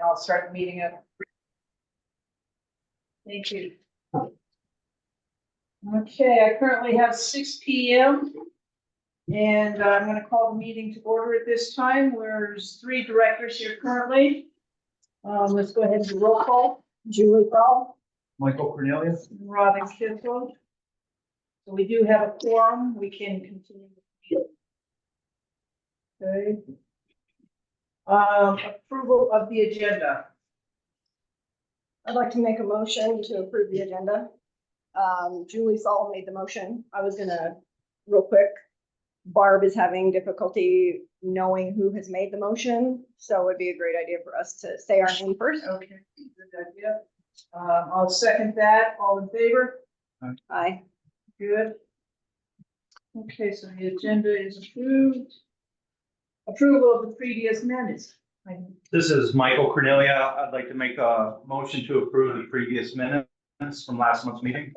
I'll start the meeting up. Thank you. Okay, I currently have 6 p.m. and I'm going to call the meeting to order at this time. There's 3 directors here currently. Let's go ahead and do roll call. Julie Ball, Michael Cornelius. and Robin Kissel. So we do have a quorum. We can continue the meeting. Okay. Approval of the agenda. I'd like to make a motion to approve the agenda. Julie Saul made the motion. I was gonna, real quick, Barb is having difficulty knowing who has made the motion, so it'd be a great idea for us to say our name first. Okay, good idea. I'll second that. All in favor? Aye. Good. Okay, so the agenda is approved. Approval of the previous minutes. This is Michael Cornelia. I'd like to make a motion to approve the previous minutes from last month's meeting.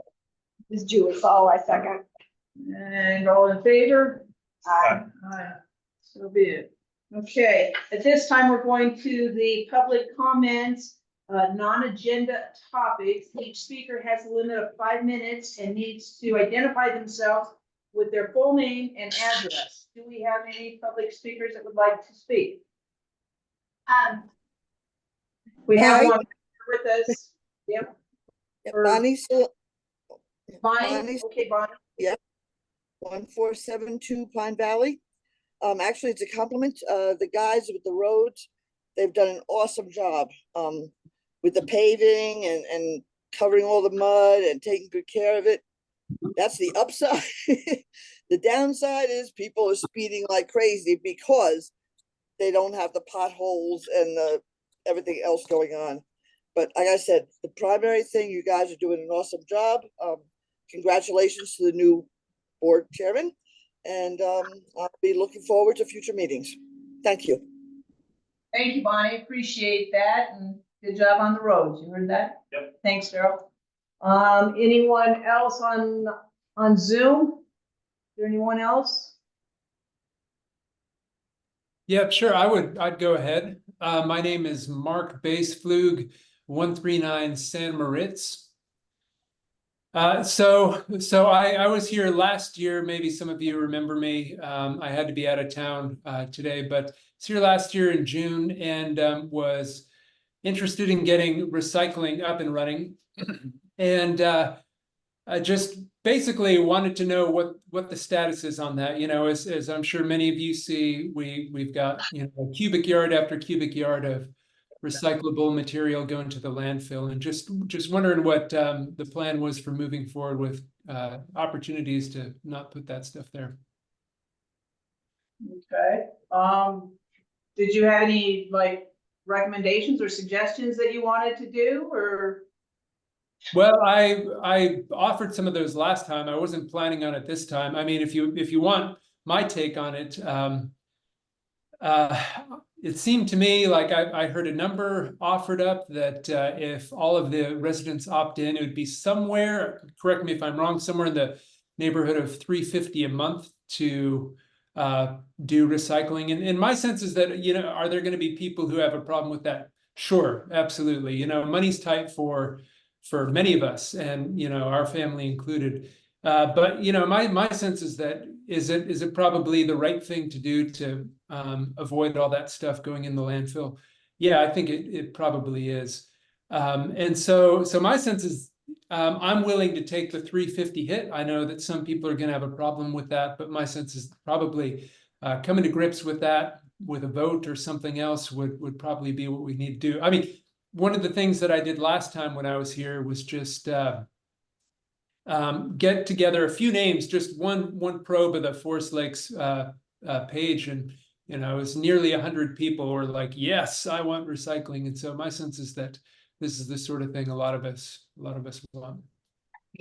This is Julie Saul, I second. And all in favor? Aye. Aye. So be it. Okay, at this time, we're going to the public comments, non-agenda topics. Each speaker has a limit of 5 minutes and needs to identify themselves with their full name and address. Do we have any public speakers that would like to speak? We have Hi. one with us. Yep. Bonnie, Bonnie, okay, Bonnie. 1472 Pine Valley. Actually, it's a compliment. The guys with the roads, they've done an awesome job with the paving and covering all the mud and taking good care of it. That's the upside. The downside is people are speeding like crazy because they don't have the potholes and everything else going on. But like I said, the primary thing, you guys are doing an awesome job. Congratulations to the new board chairman. And I'll be looking forward to future meetings. Thank you. Thank you, Bonnie. Appreciate that, and good job on the roads. You heard that? Yep. Thanks, Daryl. Anyone else on Zoom? Is there anyone else? Yeah, sure. I'd go ahead. My name is Mark Baseflug, 139 San Moritz. So I was here last year. Maybe some of you remember me. I had to be out of town today, but I was here last year in June and was interested in getting recycling up and running. And I just basically wanted to know what the status is on that. You know, as I'm sure many of you see, we've got, you know, cubic yard after cubic yard of recyclable material going to the landfill, and just wondering what the plan was for moving forward with opportunities to not put that stuff there. Okay. Did you have any like recommendations or suggestions that you wanted to do, or? Well, I offered some of those last time. I wasn't planning on it this time. I mean, if you want my take on it, it seemed to me like I heard a number offered up that if all of the residents opt in, it would be somewhere, correct me if I'm wrong, somewhere in the neighborhood of $350 a month to do recycling. And my sense is that, you know, are there going to be people who have a problem with that? Sure, absolutely. You know, money's tight for many of us, and, you know, our family included. But, you know, my sense is that is it probably the right thing to do to avoid all that stuff going in the landfill? Yeah, I think it probably is. And so my sense is I'm willing to take the 350 hit. I know that some people are going to have a problem with that, but my sense is probably coming to grips with that with a vote or something else would probably be what we need to do. I mean, one of the things that I did last time when I was here was just get together a few names, just one probe of the Forest Lakes page, and you know, it was nearly 100 people were like, yes, I want recycling. And so my sense is that this is the sort of thing a lot of us want.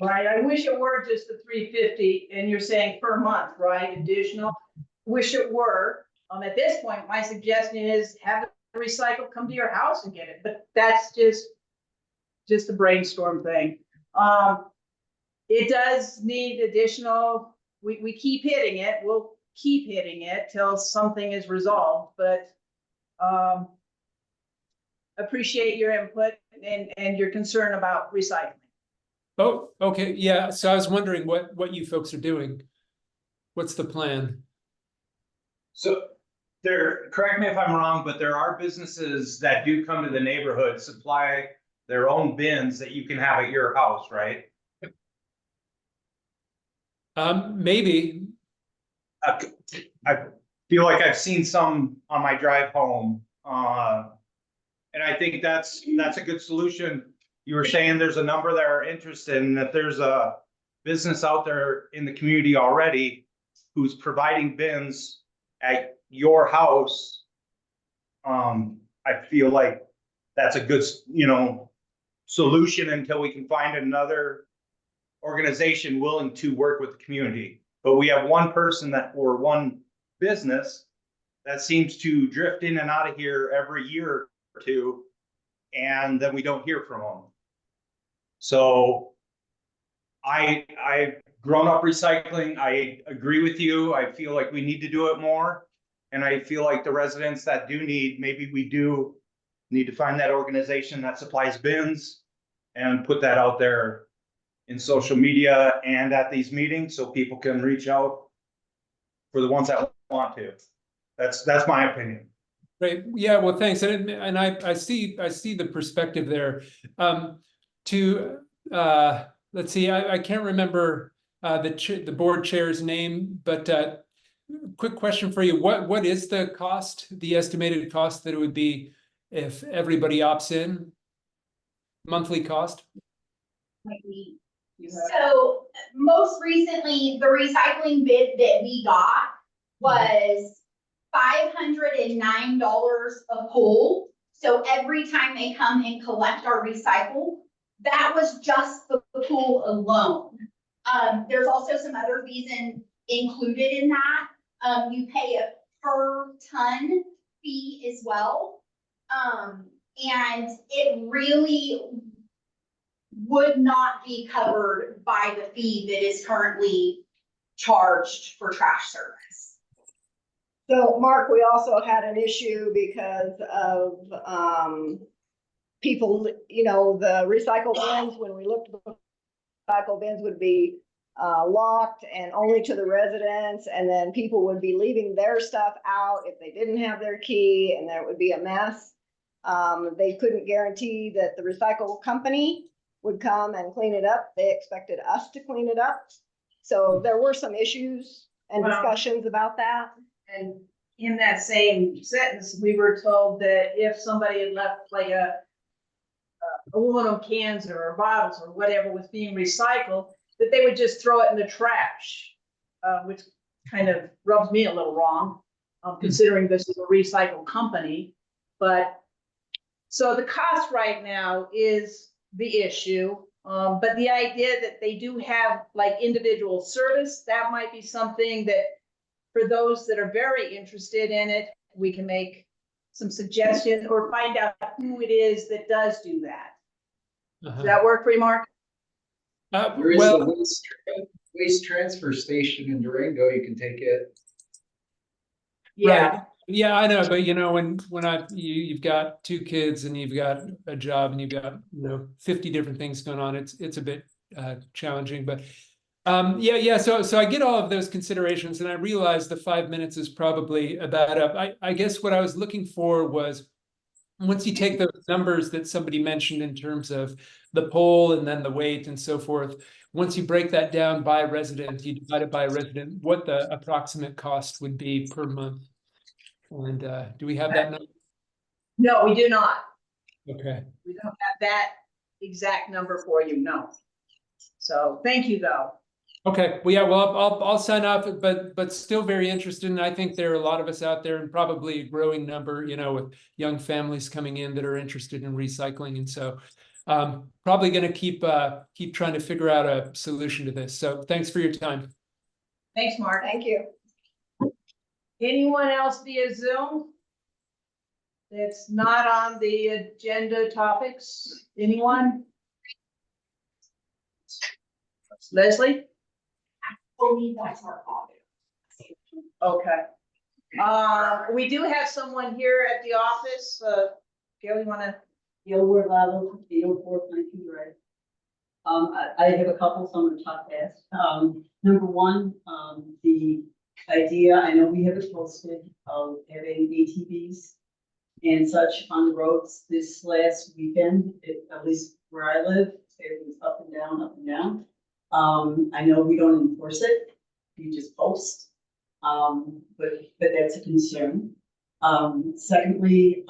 Right, I wish it were just the 350, and you're saying per month, right? Additional. Wish it were. At this point, my suggestion is have the recycle come to your house and get it, but that's just a brainstorm thing. It does need additional. We keep hitting it. We'll keep hitting it till something is resolved, but appreciate your input and your concern about recycling. Oh, okay, yeah, so I was wondering what you folks are doing. What's the plan? So there, correct me if I'm wrong, but there are businesses that do come to the neighborhood, supply their own bins that you can have at your house, right? Maybe, I feel like I've seen some on my drive home. And I think that's a good solution. You were saying there's a number that are interested, and that there's a business out there in the community already who's providing bins at your house. I feel like that's a good, solution until we can find another organization willing to work with the community. But we have one person or one business that seems to drift in and out of here every year or two, and then we don't hear from them. So I've grown up recycling. I agree with you. I feel like we need to do it more. And I feel like the residents that do maybe we do need to find that organization that supplies bins and put that out there in social media and at these meetings so people can reach out for the ones that want to. That's my opinion. right, yeah, well, thanks, and I see the perspective there. Let's see, I can't remember the board chair's name, but quick question for you. What is the cost, the estimated cost that it would be if everybody opts in? Monthly cost? So most recently, the recycling bid that we got was $509 a pull. So every time they come and collect our recycle, that was just the pool alone. There's also some other fees included in that. You pay a per ton fee as well. And it really would not be covered by the fee that is currently charged for trash service. So Mark, we also had an issue because of, people, the recycle bins, when we looked, the recycle bins would be locked and only to the residents, and then people would be leaving their stuff out if they didn't have their key, and there would be a mess. They couldn't guarantee that the recycle company would come and clean it up. They expected us to clean it up. So there were some issues and discussions about that. And in that same sentence, we were told that if somebody had left like aluminum cans or bottles or whatever was being recycled, that they would just throw it in the trash, which kind of rubs me a little wrong, considering this is a recycle company. But so the cost right now is the issue. But the idea that they do have like individual service, that might be something that for those that are very interested in it, we can make some suggestions or find out who it is that does do that. Does that work for you, Mark? There is Well, the waste transfer station in Durango. You can take it. Yeah. right. Yeah, I know, but when you've got 2 kids and you've got a job and you've got 50 different things going on, it's a bit challenging. But yeah. So I get all of those considerations, and I realize the 5 minutes is probably about up. I guess what I was looking for was, once you take those numbers that somebody mentioned in terms of the poll and then the weight and so forth, once you break that down by resident, you divide it by resident, what the approximate cost would be per month. And do we have that number? No, we do not. Okay. We don't have that exact number for you, no. So thank you, though. Okay, well, yeah, well, I'll sign up, but still very interested. And I think there are a lot of us out there, and probably a growing number, with young families coming in that are interested in recycling. And so probably going to keep trying to figure out a solution to this. So thanks for your time. Thanks, Mark. Thank you. Anyone else via Zoom? That's not on the agenda topics? Anyone? Leslie? I believe that's our audit. Okay. We do have someone here at the office. Gail, you want to Gail Wardlaw, 804 Planking Drive. I have a couple, so I'm gonna talk fast. Number one, the idea, I know we have it posted of having ATVs and such on the roads this last weekend, at least where I live, it was up and down, up and down. I know we don't enforce it, we just post, but that's a concern. Secondly,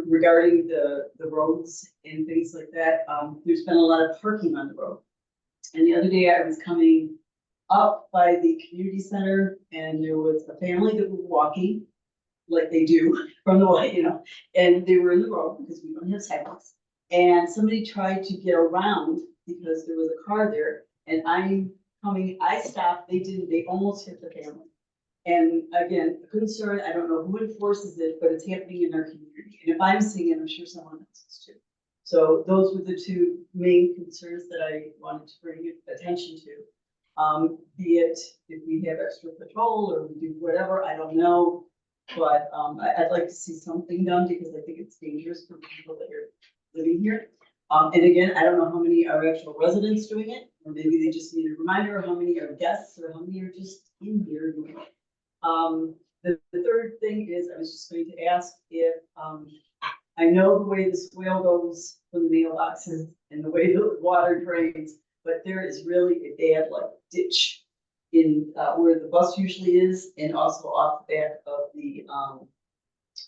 regarding the roads and things like that, there's been a lot of parking on the road. And the other day I was coming up by the community center and there was a family that was walking like they do from the way, and they were in the road because we don't have sidewalks. And somebody tried to get around because there was a car there and I stopped, they didn't, they almost hit the family. And again, a concern, I don't know who enforces it, but it's happening in our community. And if I'm seeing it, I'm sure someone else is too. So those were the two main concerns that I wanted to bring attention to. Be it if we have extra patrol or we do whatever, I don't know. But I'd like to see something done because I think it's dangerous for people that are living here. And again, I don't know how many are actual residents doing it, or maybe they just need a reminder, how many are guests, or how many are just in here doing it. The third thing is, I was just going to ask if, I know the way the swale goes from the mailboxes and the way the water drains, but there is really a bad like ditch in, where the bus usually is and also off the back of the,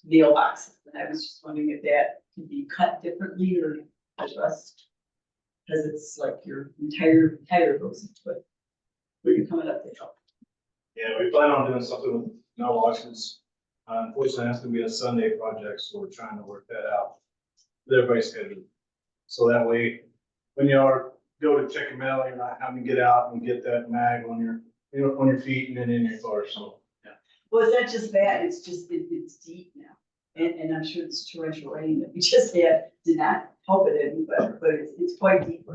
mailboxes. And I was just wondering if that can be cut differently or addressed. Cause it's like your entire tire goes into it when you're coming up the hill. Yeah, we plan on doing something with mailboxes. Unfortunately, that's gonna be a Sunday project, so we're trying to work that out with everybody's schedule. So that way, when you are go to check your mail, you're not having to get out and get that mag on your, on your feet and then in your car, so. Yeah. Well, it's not just that, it's just, it's deep now. And I'm sure this torrential rain that we just had did not help it any, but it's quite deep.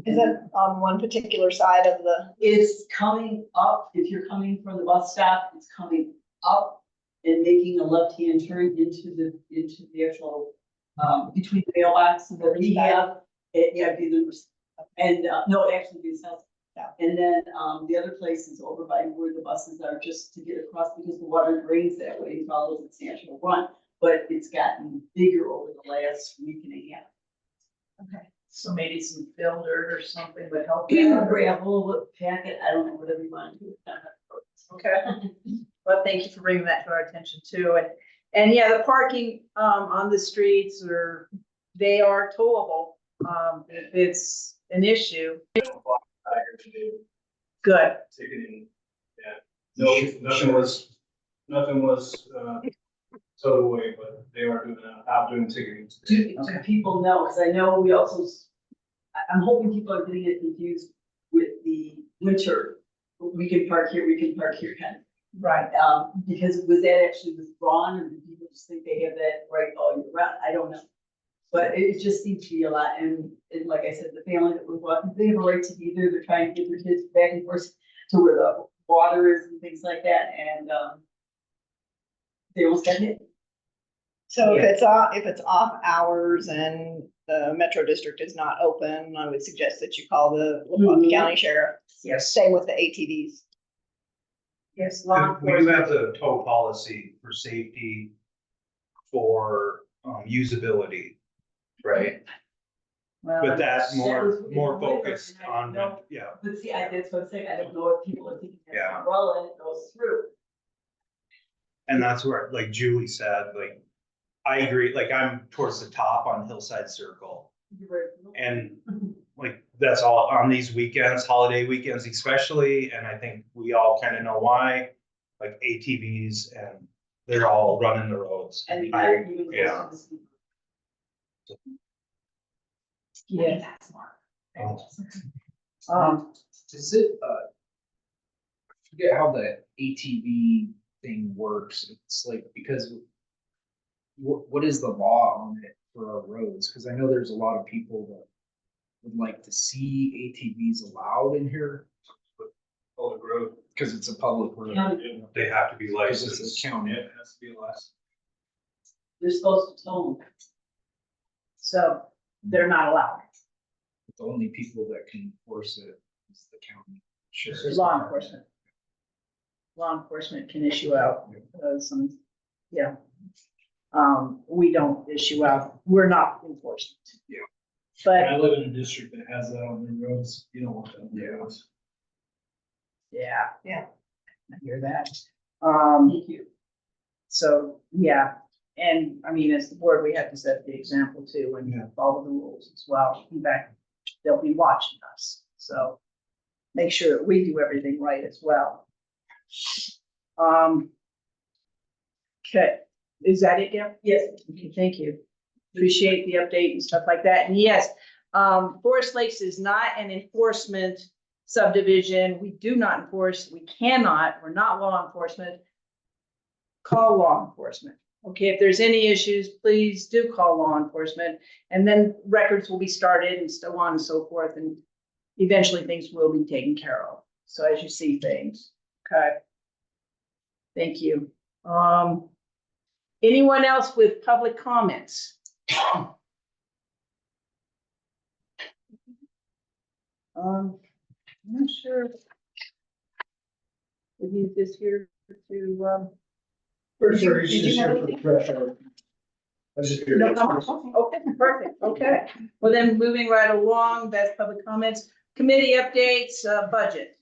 Is that on one particular side of the? It's coming up, if you're coming from the bus stop, it's coming up and making a left-hand turn into the actual, between the mailbox that we have. Yeah, be the, and, no, actually be south. Yeah. And then, the other place is over by where the buses are, just to get across, because the water drains that way, and follows its natural run. But it's gotten bigger over the last week and a half. Okay, so maybe some fill dirt or something would help. Gravel, packet, I don't know, whatever you want to do. Okay, well, thank you for bringing that to our attention too. And yeah, the parking, on the streets they are towable, if it's an issue. Good. Ticketing, yeah. Nothing was towed away, but they are doing ticketing. Do people know, because I know we also, I'm hoping people are getting it confused with the winter. We can park here kind of. Right. Because was that actually withdrawn, or do people just think they have that right all year round? I don't know. But it just seems to be a lot, and like I said, the family that was walking, they have a right to be there, they're trying to get their kids back and forth to where the water is and things like that, and they almost got hit. So if it's off hours and the Metro District is not open, I would suggest that you call the LaFontay County Sheriff. Yes. Same with the ATVs. Yes. We do have the tow policy for safety, for usability, right? Well, But that's was more in the winter, focused and I on, don't know. yeah. But see, that's what I'm saying, I don't know if people are thinking that's Yeah. an umbrella and it goes through. And that's where, like Julie said, like, I agree, like I'm towards the top on Hillside Circle. And like, that's all on these weekends, holiday weekends especially, and I think we all kind of know why, like ATVs and they're all running the roads. And the I- guy even goes yeah. to the sleep. Yeah. That's smart. Does it, I forget how the ATV thing works. It's like, because what is the law on it for our roads? Cause I know there's a lot of people that would like to see ATVs allowed in here. Public road. Cause it's a public road. County, They have to be Cause it's licensed. a county. Yeah, it has to be a license. they're supposed to tow them. So they're not allowed. The only people that can enforce it is the county. Law enforcement. Law enforcement can issue out some, yeah. We don't issue out, we're not enforcement. Yeah. But, I live in a district that has that on their roads, you don't want that on their roads. yeah. Yeah. I hear that. Thank you. So, yeah, and I mean, as the board, we have to set the example too and follow the rules as well. In fact, they'll be watching us, so make sure that we do everything right as well. Okay, is that it, Gail? Yes. Okay, thank you. Appreciate the update and stuff like that. And yes, Forest Lakes is not an enforcement subdivision. We do not enforce, we cannot, we're not law enforcement. Call law enforcement. Okay, if there's any issues, please do call law enforcement. And then records will be started and so on and so forth. And eventually things will be taken care of. So as you see things, okay. Thank you. Anyone else with public comments? I'm not sure. If he's just here to, Pretty sure Did he's you just have here for the pressure. I just hear. no, okay, perfect, okay. Well, then moving right along, that's public comments, committee updates, budget.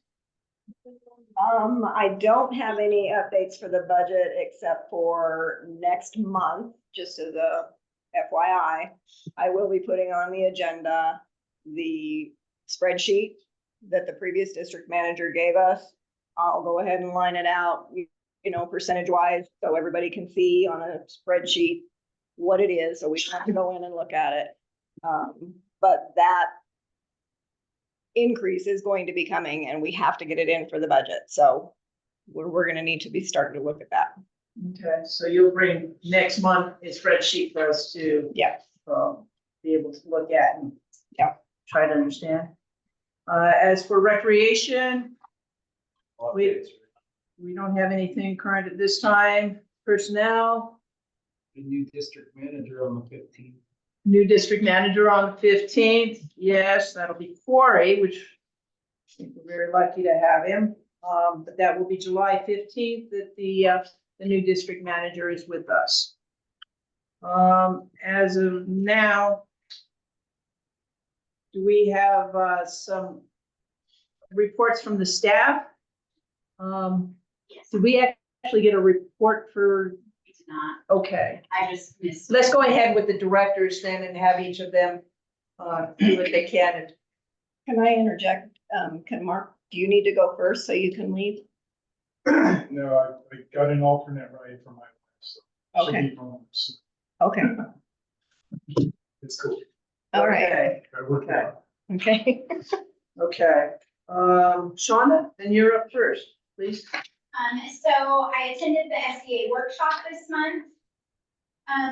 I don't have any updates for the budget except for next month, just as a FYI. I will be putting on the agenda the spreadsheet that the previous district manager gave us. I'll go ahead and line it out, you know, percentage wise, so everybody can see on a spreadsheet what it is, so we don't have to go in and look at it. But that increase is going to be coming and we have to get it in for the budget. So we're gonna need to be starting to look at that. Okay, so you'll bring next month a spreadsheet for us to Yeah. be able to look at and Yeah. try to understand. As for recreation, we don't have anything current at this time. Personnel, The new district manager on the 15th. new district manager on the 15th. Yes, that'll be Corey, which I think we're very lucky to have him. But that will be July 15th that the new district manager is with us. As of now, do we have some reports from the staff? Did we actually get a report for? It's not, Okay, I just missed. let's go ahead with the directors then and have each of them do what they can. Can I interject? Can Mark, do you need to go first so you can leave? No, I got an alternate ride for my wife, so. she'll Okay. be home, so Okay, It's cool. all right, Okay, I work Okay. out. okay. okay. Shauna, then you're up first, please. So I attended the SEA workshop this month.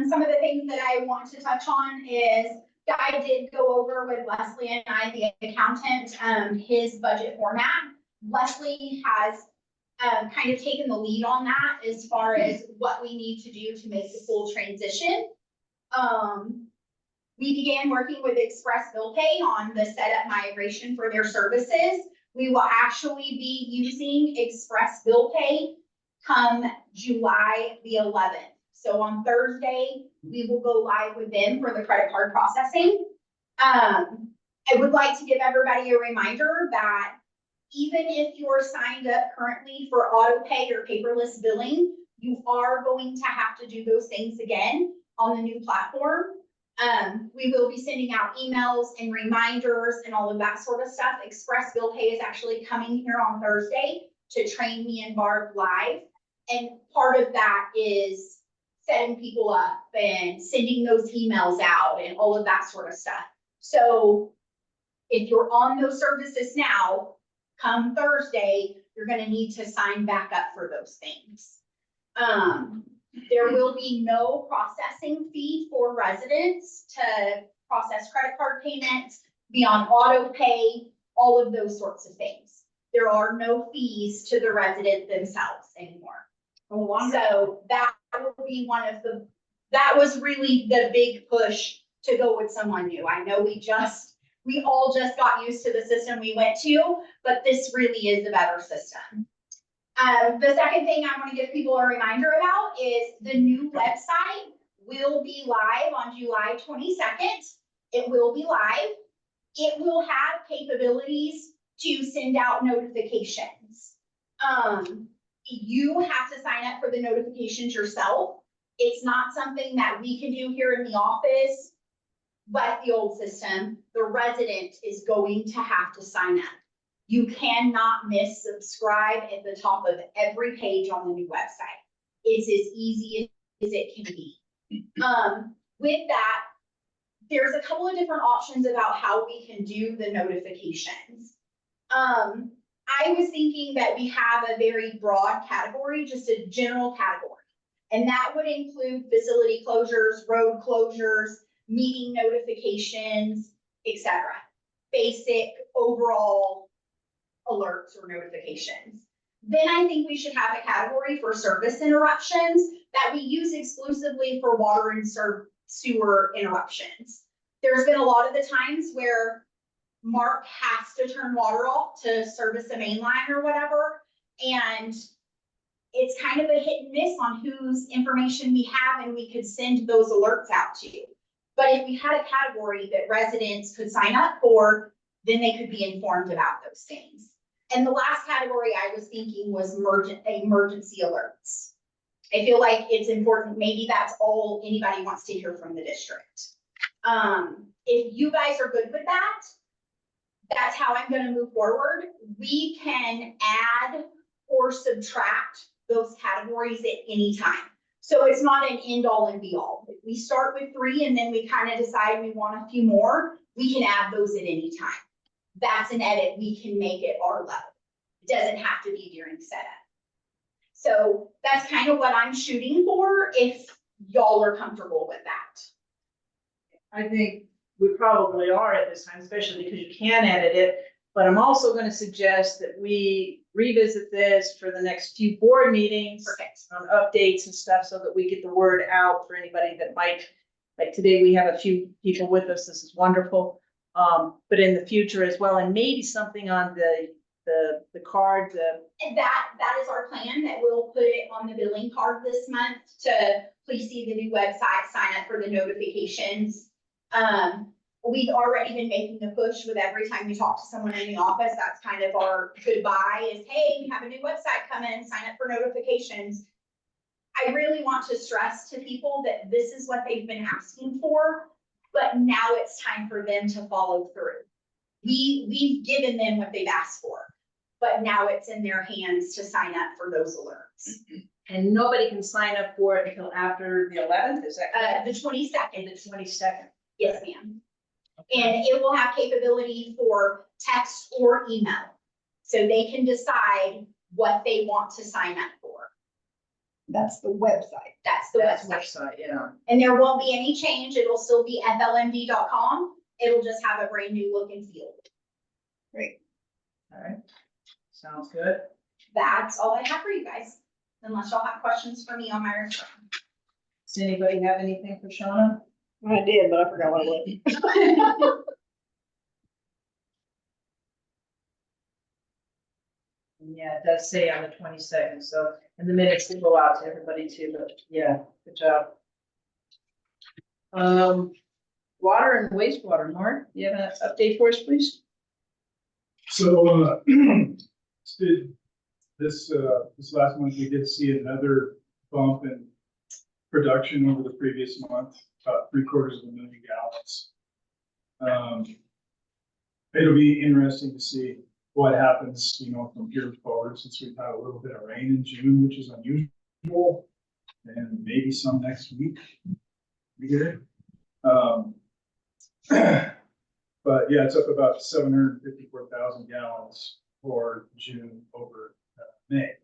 Some of the things that I want to touch on is I did go over with Leslie and I, the accountant, his budget format. Leslie has kind of taken the lead on that as far as what we need to do to make the full transition. We began working with Express Bill Pay on the setup migration for their services. We will actually be using Express Bill Pay come July the 11th. So on Thursday, we will go live with them for the credit card processing. I would like to give everybody a reminder that even if you're signed up currently for auto pay or paperless billing, you are going to have to do those things again on the new platform. We will be sending out emails and reminders and all of that sort of stuff. Express Bill Pay is actually coming here on Thursday to train me and Barb live. And part of that is setting people up and sending those emails out and all of that sort of stuff. So if you're on those services now, come Thursday, you're gonna need to sign back up for those things. There will be no processing fee for residents to process credit card payments, be on auto pay, all of those sorts of things. There are no fees to the resident themselves anymore. So that will be that was really the big push to go with someone new. I know we all just got used to the system we went to, but this really is a better system. The second thing I want to give people a reminder about is the new website will be live on July 22nd. It will be live. It will have capabilities to send out notifications. You have to sign up for the notifications yourself. It's not something that we can do here in the office. Like the old system, the resident is going to have to sign up. You cannot miss subscribe at the top of every page on the new website. It's as easy as it can be. With that, there's a couple of different options about how we can do the notifications. I was thinking that we have a very broad category, just a general category. And that would include facility closures, road closures, meeting notifications, etc. Basic overall alerts or notifications. Then I think we should have a category for service interruptions that we use exclusively for water and sewer interruptions. There's been a lot of the times where Mark has to turn water off to service a main line or whatever, and it's kind of a hit and miss on whose information we have, and we could send those alerts out to you. But if we had a category that residents could sign up for, then they could be informed about those things. And the last category I was thinking was emergency alerts. I feel like it's important, maybe that's all anybody wants to hear from the district. If you guys are good with that, that's how I'm gonna move forward. We can add or subtract those categories at any time. So it's not an end all and be all. If we start with 3 and then we kind of decide we want a few more, we can add those at any time. That's an edit we can make at our level. It doesn't have to be during setup. So that's kind of what I'm shooting for if y'all are comfortable with that. I think we probably are at this time, especially because you can edit it. But I'm also going to suggest that we revisit this for the next few board meetings. Perfect. On updates and stuff so that we get the word out for anybody that might, like today, we have a few people with us. This is wonderful. But in the future as well, and maybe something on the card. And that is our plan, that we'll put it on the billing card this month to please see the new website, sign up for the notifications. We've already been making the push with every time we talk to someone in the office. That's kind of our goodbye is, hey, we have a new website coming, sign up for notifications. I really want to stress to people that this is what they've been asking for, but now it's time for them to follow through. We've given them what they've asked for, but now it's in their hands to sign up for those alerts. And nobody can sign up for it until after the 11th, is that correct? The 22nd. The 22nd. Yes, ma'am. And it will have capability for text or email. So they can decide what they want to sign up for. That's the website. That's the That's website. website, yeah. And there won't be any change. It'll still be FLMD.com. It'll just have a brand new look and feel. Great. All right. Sounds good. That's all I have for you guys, unless y'all have questions for me on my return. Does anybody have anything for Shauna? I did, but I forgot what it was. Yeah, it does say on the 22nd, so in the minutes will go out to everybody too, but yeah, good job. Water and wastewater, Mark, you have an update for us, please? So, this last month, we did see another bump in production over the previous month, about 750,000 gallons. It'll be interesting to see what happens, from here forward, since we've had a little bit of rain in June, which is unusual, and maybe some next week. Here. But yeah, it's up about 754,000 gallons for June over May.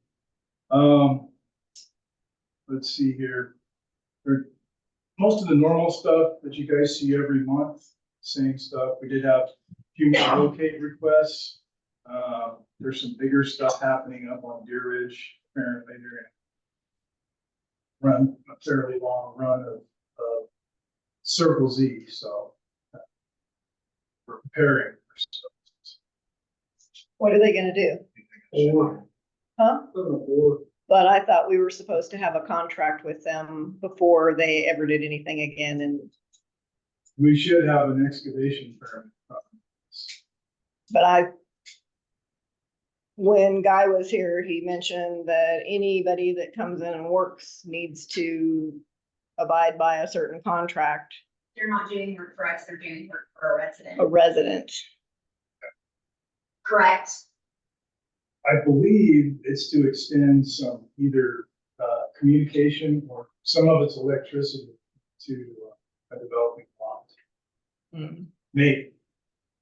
Let's see here. Most of the normal stuff that you guys see every month, same stuff. We did have a few more locate requests. There's some bigger stuff happening up on Deer Ridge. Apparently they're gonna run a fairly long run of Circle Z, so. We're preparing. What are they gonna do? Or, Huh? or But I thought we were supposed to have a contract with them before they ever did anything again, and, we should have an excavation permit. but when Guy was here, he mentioned that anybody that comes in and works needs to abide by a certain contract, They're not doing work for us, they're doing work for a resident, a resident. correct? I believe it's to extend some either communication or some of its electricity to a developing lot. Hmm. Maybe.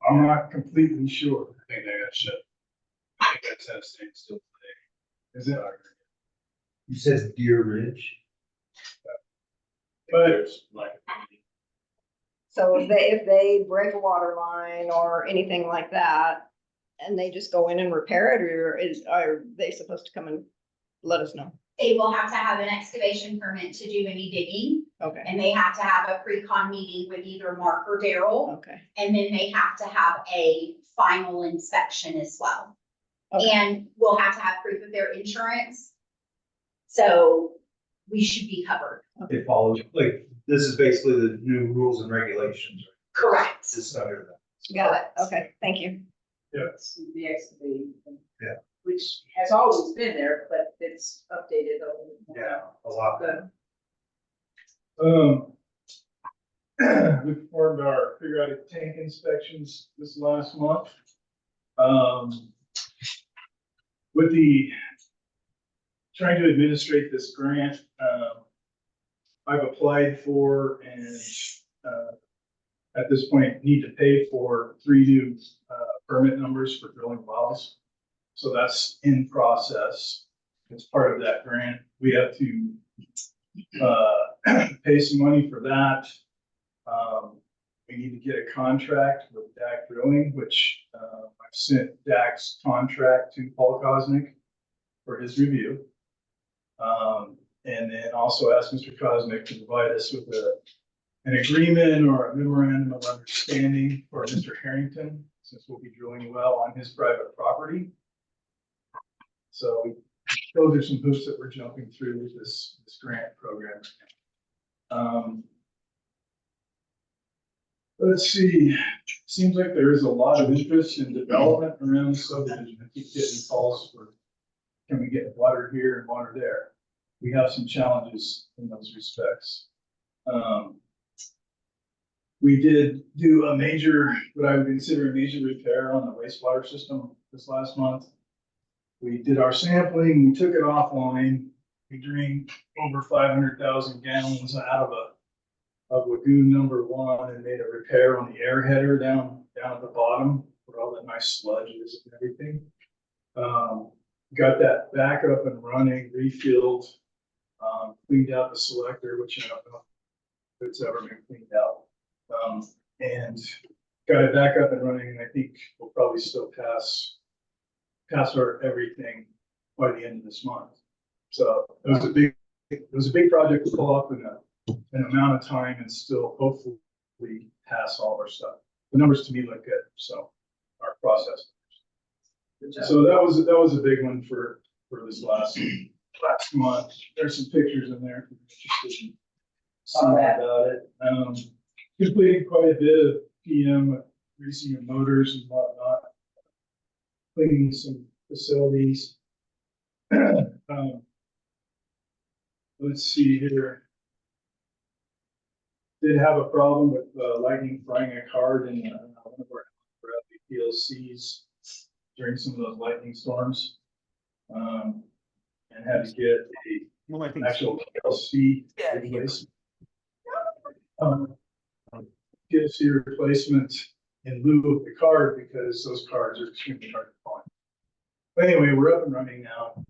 I'm not completely sure. I think they got shut. I think that's how it's still today. Is it? You said Deer Ridge? But Like. So if they break a water line or anything like that, and they just go in and repair it, or are they supposed to come and let us know? They will have to have an excavation permit to do any digging, Okay, and they have to have a pre-con meeting with either Mark or Daryl, okay. and then they have to have a final inspection as well. Okay. And we'll have to have proof of their insurance. So we should be covered. It follows, like, this is basically the new rules and regulations. Correct. This is under that. Got it. Okay, thank you. yes, The excavating. Yeah. Which has always been there, but it's updated a little bit more. Yeah, a lot. Good. we performed our periodic tank inspections this last month. With the trying to administrate this grant, I've applied for and at this point need to pay for 3 new permit numbers for drilling wells. So that's in process. It's part of that grant. We have to pay some money for that. We need to get a contract with DAC Drilling, which I've sent DAC's contract to Paul Kosnick for his review. And then also asked Mr. Kosnick to provide us with an agreement or a memorandum of understanding for Mr. Harrington, since we'll be drilling a well on his private property. So those are some hoops that we're jumping through with this grant program. Let's see, seems like there is a lot of interest in development around the subdivision. I keep getting calls for, can we get water here and water there? We have some challenges in those respects. We did do a major, what I would consider a major repair on the wastewater system this last month. We did our sampling, we took it offline. We drained over 500,000 gallons out of lagoon number 1 and made a repair on the air header down at the bottom where all that nice sludge is and everything. Got that back up and running, refilled, cleaned out the selector, which I don't know if it's ever been cleaned out. And got it back up and running, and I think we'll probably still pass our everything by the end of this month. So it was a big project to pull off in an amount of time and still hopefully pass all of our stuff. The numbers to me look good, so our process. So that was a big one for this last month. There's some pictures in there if you're interested in seeing about it. Completed quite a bit of PM, greasing of motors and whatnot, cleaning some facilities. Let's see here. Did have a problem with lightning frying a card in one of our PLCs during some of those lightning storms. And had to get a actual PLC replacement. PLC replacement in lieu of the card because those cards are extremely hard to find. But anyway, we're up and running now.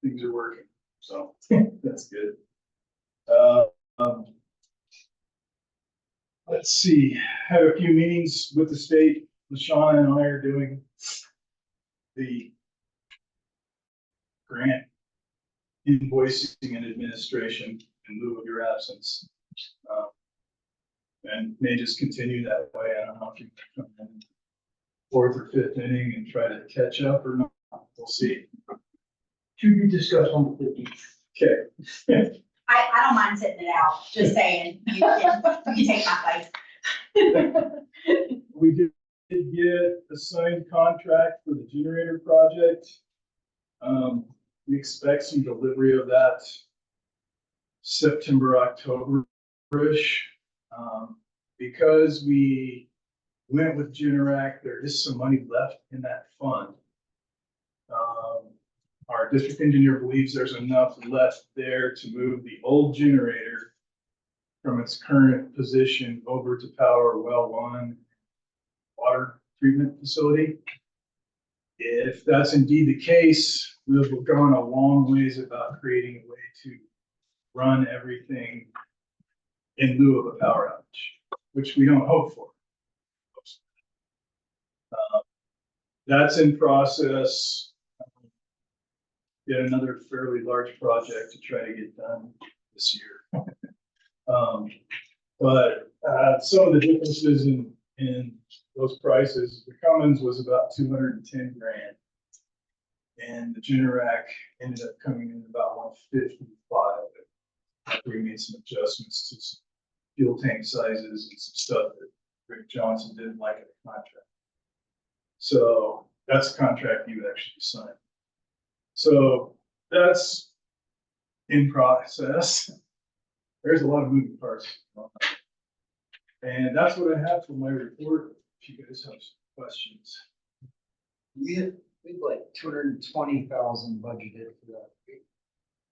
Things are working, so that's good. Let's see, had a few meetings with the state. LaShawna and I are doing the grant invoicing and administration in lieu of your absence. and may just continue that way. I don't know if you can come in fourth or fifth inning and try to catch up or not. We'll see. To be discussed on the 15th. Okay. I don't mind sitting it out, just saying, you can take my place. We did get a signed contract for the generator project. We expect some delivery of that September, October-ish. Because we went with Generac, there is some money left in that fund. Our district engineer believes there's enough left there to move the old generator from its current position over to power well one water treatment facility. If that's indeed the case, we've gone a long ways about creating a way to run everything in lieu of a power outage, which we don't hope for. That's in process. Yet another fairly large project to try to get done this year. But some of the differences in those prices, the Cummins was about 210 grand. And the Generac ended up coming in about 155. After we made some adjustments to some fuel tank sizes and some stuff that Rick Johnson didn't like in the contract. So that's a contract you actually signed. So that's in process. There's a lot of moving parts. And that's what I have for my report. If you guys have some questions. We had like 220,000 budgeted for that. So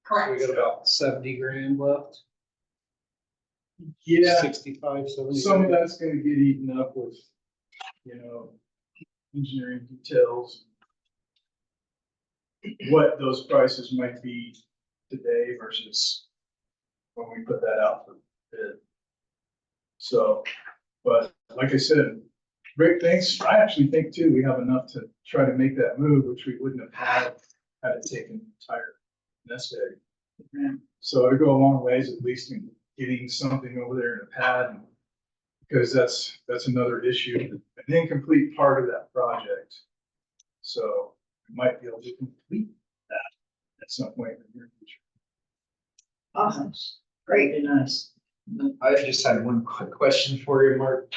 Correct. we got about 70 grand left. Yeah, 65, 70. some of that's gonna get eaten up with, engineering details. What those prices might be today versus when we put that out for bid. So, but like I said, Rick thinks, I actually think too, we have enough to try to make that move, which we wouldn't have had it taken entire nest egg. So it'll go a long ways, at least in getting something over there in a pad, because that's another issue, an incomplete part of that project. So we might be able to complete that at some point in the near future. Awesome. Great. Very nice. I just had one quick question for you, Mark.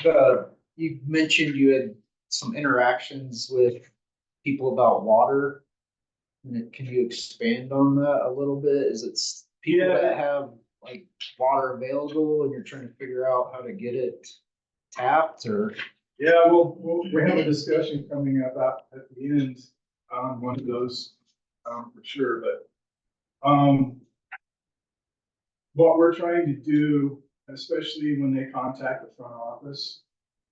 You mentioned you had some interactions with people about water. Can you expand on that a little bit? Is it people that have like water available and you're trying to figure out how to get it tapped, or? Yeah, we have a discussion coming up at the end on one of those, for sure, but, what we're trying to do, especially when they contact the front office,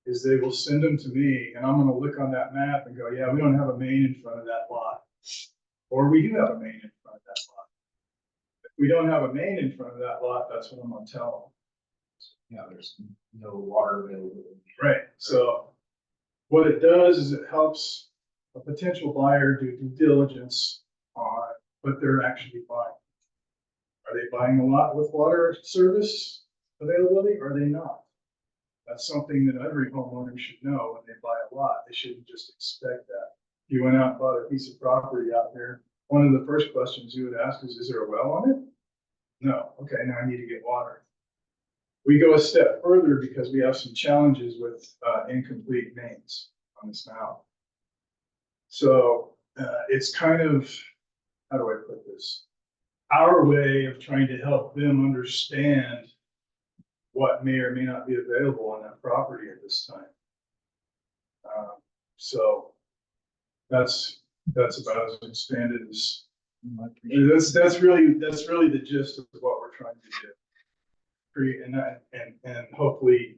is they will send them to me and I'm gonna look on that map and go, yeah, we don't have a main in front of that lot. Or we do have a main in front of that lot. If we don't have a main in front of that lot, that's what I'm gonna tell them. Yeah, there's no water available. Right, so what it does is it helps a potential buyer do due diligence on what they're actually buying. Are they buying a lot with water service availability, or are they not? That's something that every homeowner should know when they buy a lot. They shouldn't just expect that. If you went out and bought a piece of property out there, one of the first questions you would ask is there a well on it? No, okay, now I need to get water. We go a step further because we have some challenges with incomplete mains on this now. So it's kind of, how do I put this? Our way of trying to help them understand what may or may not be available on that property at this time. So that's about as expanded as, that's really the gist of what we're trying to do. Create and hopefully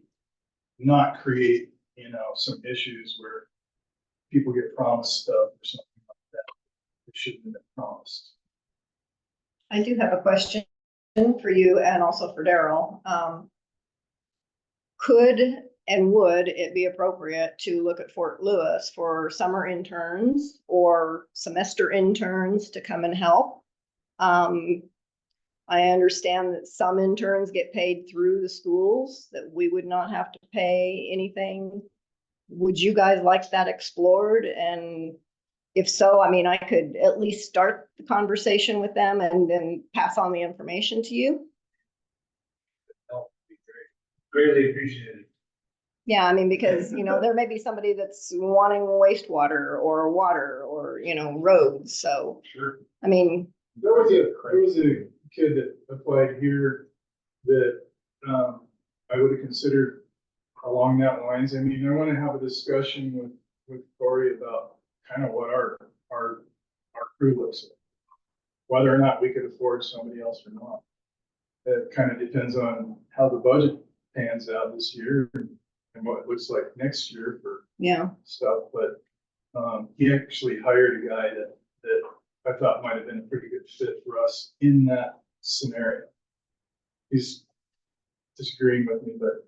not create, some issues where people get promised stuff or something like that. They shouldn't have been promised. I do have a question for you and also for Daryl. Could and would it be appropriate to look at Fort Lewis for summer interns or semester interns to come and help? I understand that some interns get paid through the schools, that we would not have to pay anything. Would you guys like that explored? And if so, I mean, I could at least start the conversation with them and then pass on the information to you. That would be great. Greatly appreciated. Yeah, I mean, because, you know, there may be somebody that's wanting wastewater or water or, you know, roads. So, Sure. I mean, There was a kid that applied here that, I would have considered along that lines. I mean, I want to have a discussion with Corey about kind of what our crew looks like. Whether or not we could afford somebody else or not. It kind of depends on how the budget pans out this year and what it looks like next year for yeah, stuff, but, he actually hired a guy that I thought might have been a pretty good fit for us in that scenario. He's disagreeing with me, but,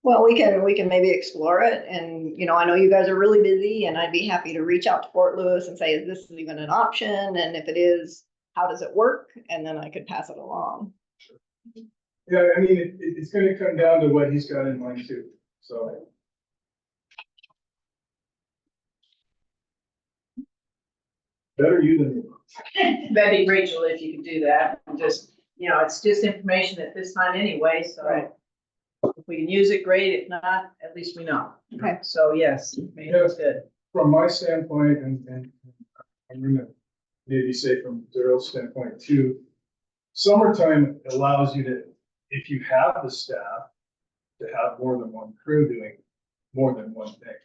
well, we can maybe explore it. And, you know, I know you guys are really busy and I'd be happy to reach out to Fort Lewis and say, is this even an option? And if it is, how does it work? And then I could pass it along. yeah, I mean, it's gonna come down to what he's got in mind too, so. Better you than me. That'd be great, Julie, if you could do that. And just, you know, it's just information at this time anyway, so. Right. If we can use it, great. If not, at least we know. Okay. So yes, maybe that's good. From my standpoint, and I'm gonna maybe say from Daryl's standpoint too, summertime allows you to, if you have the staff, to have more than one crew doing more than one thing.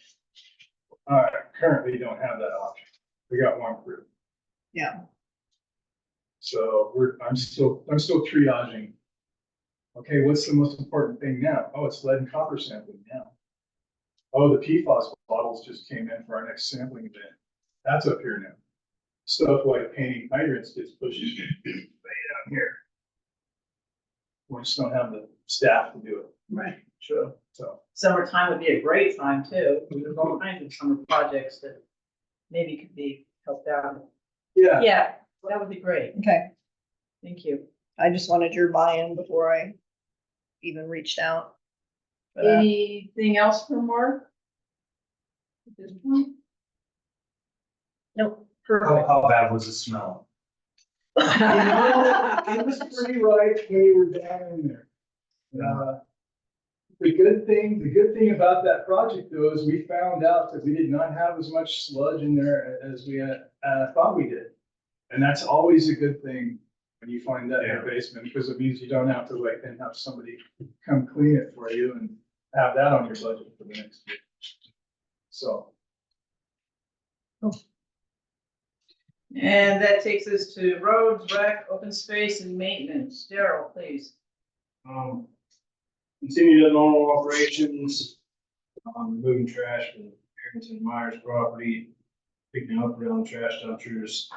Currently don't have that option. We got one crew. Yeah. So I'm still triaging. Okay, what's the most important thing now? Oh, it's lead and copper sampling now. Oh, the PFAS bottles just came in for our next sampling event. That's up here now. Stuff like painting hydrants gets pushed way down here. We just don't have the staff to do it. Right. True. So, Summertime would be a great time too. There's all kinds of summer projects that maybe could be helped out. yeah, Yeah, that would be great. Okay. Thank you. I just wanted your buy-in before I even reached out. But, Anything else for Mark? At this point? Nope. Perfect. How bad was the smell? it was pretty right when you were down in there. The good thing about that project though is we found out that we did not have as much sludge in there as we thought we did. And that's always a good thing when you find that in your basement, because it means you don't have to like then have somebody come clean it for you and have that on your budget for the next year. So. And that takes us to roads, rec, open space and maintenance. Daryl, please. Continue the normal operations, moving trash from Harrington Myers property, picking up around trash dumpsters.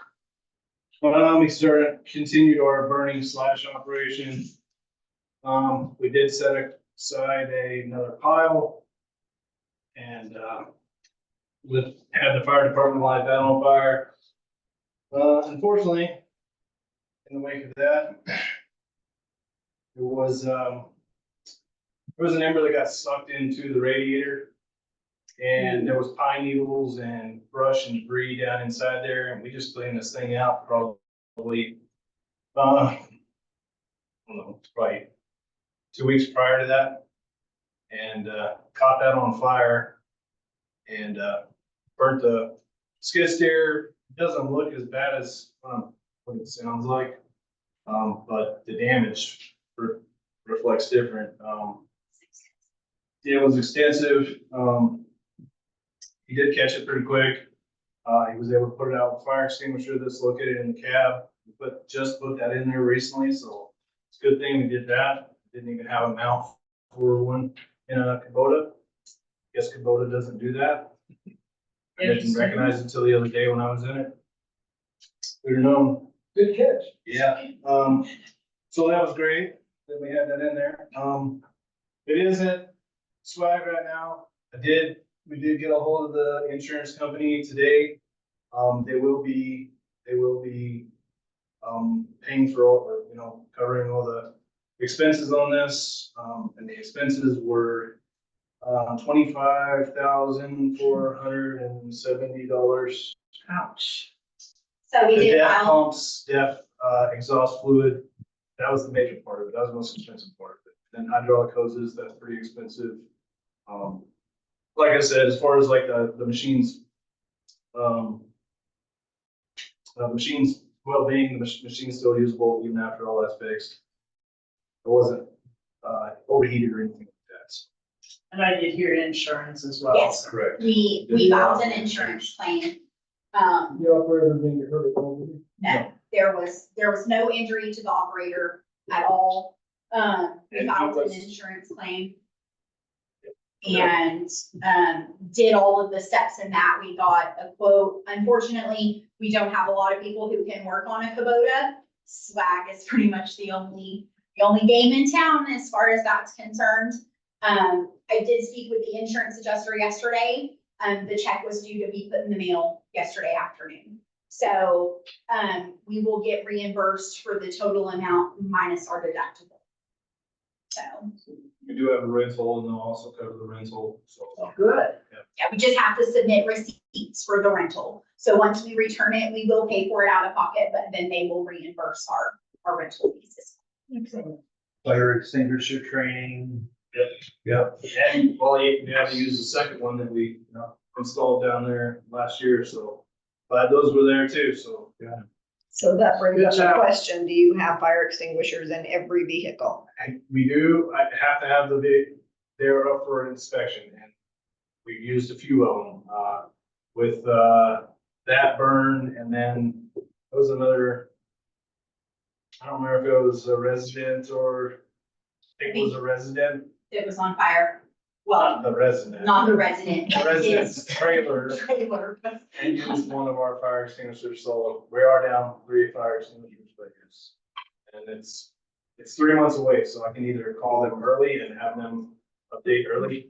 We continued our burning / operation. We did set aside another pile and, had the fire department light that on fire. Unfortunately, in the wake of that, there was an ember that got sucked into the radiator, and there was pine needles and brush and debris down inside there, and we just cleaned this thing out probably, I don't know, probably 2 weeks prior to that, and caught that on fire and burnt the skid steer. It doesn't look as bad as what it sounds like, but the damage reflects different. It was extensive. He did catch it pretty quick. He was able to put it out with a fire extinguisher that's located in the cab. We just put that in there recently, so it's a good thing we did that. Didn't even have a mouth for one in a Kubota. Guess Kubota doesn't do that. I didn't recognize it until the other day when I was in it. We'd known. Good catch. Yeah, so that was great that we had that in there. It isn't swag right now. We did get a hold of the insurance company today. They will be paying for all, or, covering all the expenses on this. And the expenses were $25,470. Ouch. So we The did DEF file, pumps, DEF exhaust fluid, that was the major part of it. That was the most expensive part of it. Then hydraulic hoses, that's pretty expensive. Like I said, as far as like the machines, machines well-being, the machine's still usable even after all that's fixed. It wasn't overheated or anything like that. And I did hear insurance as well. Yes. Correct. we filed an insurance claim. The operator didn't get hurt at all, did he? No, there was no injury to the operator at all. We And filed he an was- insurance claim. And, did all of the steps in that. We got a quote. Unfortunately, we don't have a lot of people who can work on a Kubota. Swag is pretty much the only game in town as far as that's concerned. I did speak with the insurance adjuster yesterday. The check was due to be put in the mail yesterday afternoon. So, we will get reimbursed for the total amount minus our deductible. So, We do have a rental and they'll also cover the rental, so. Good. yeah, we just have to submit receipts for the rental. So once we return it, we will pay for it out of pocket, but then they will reimburse our rental pieces. Fire extinguisher training. Yep. And well, you have to use the second one that we installed down there last year, so. But those were there too, so, yeah. So that brings Good up a job. question. Do you have fire extinguishers in every vehicle? We do, I have to have they're up for inspection and we've used a few of them, with, that burn and then there was another. I don't remember if it was a resident or, I think it was a resident, It was on fire. not Well, the resident. not the resident, The but resident's his trailer trailer. and used one of our fire extinguishers, so we are down 3 fire extinguishers, but yes. And it's 3 months away, so I can either call them early and have them update early.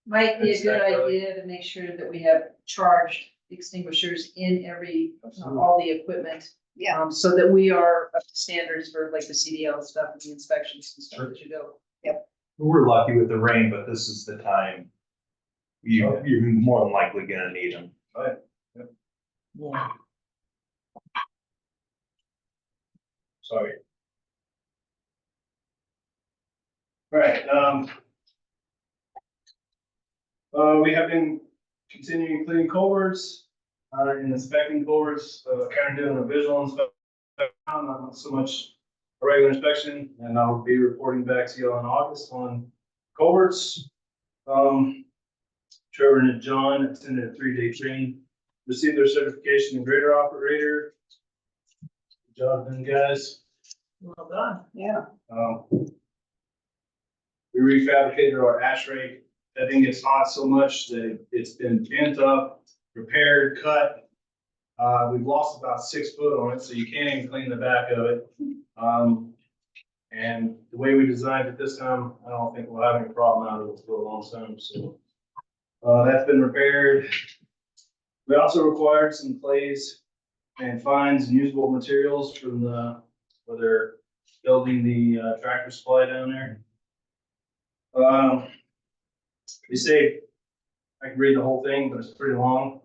Might be a good Inspect early. idea to make sure that we have charged extinguishers in every, all the equipment. Yeah. So that we are up to standards for like the CDL stuff and the inspections and stuff that you go. We're lucky with the rain, but this is the time. You're more than likely gonna need them. Yeah. Sorry. All right, we have been continuing cleaning culverts, and inspecting culverts, kind of doing a visual inspection, not so much a regular inspection, and I'll be reporting back to you in August on culverts. Trevor and John attended a 3-day training, received their certification in grader operator. Good job, then, guys. Well done. Yeah. We refabricated our ash rake. That thing gets hot so much that it's been bent up, repaired, cut. We've lost about 6 foot on it, so you can't even clean the back of it. And the way we designed it this time, I don't think we'll have any problem out of it for a long time, so. That's been repaired. We also required some clays and fines and usable materials from where they're building the tractor supply down there. We saved, I can read the whole thing, but it's pretty long.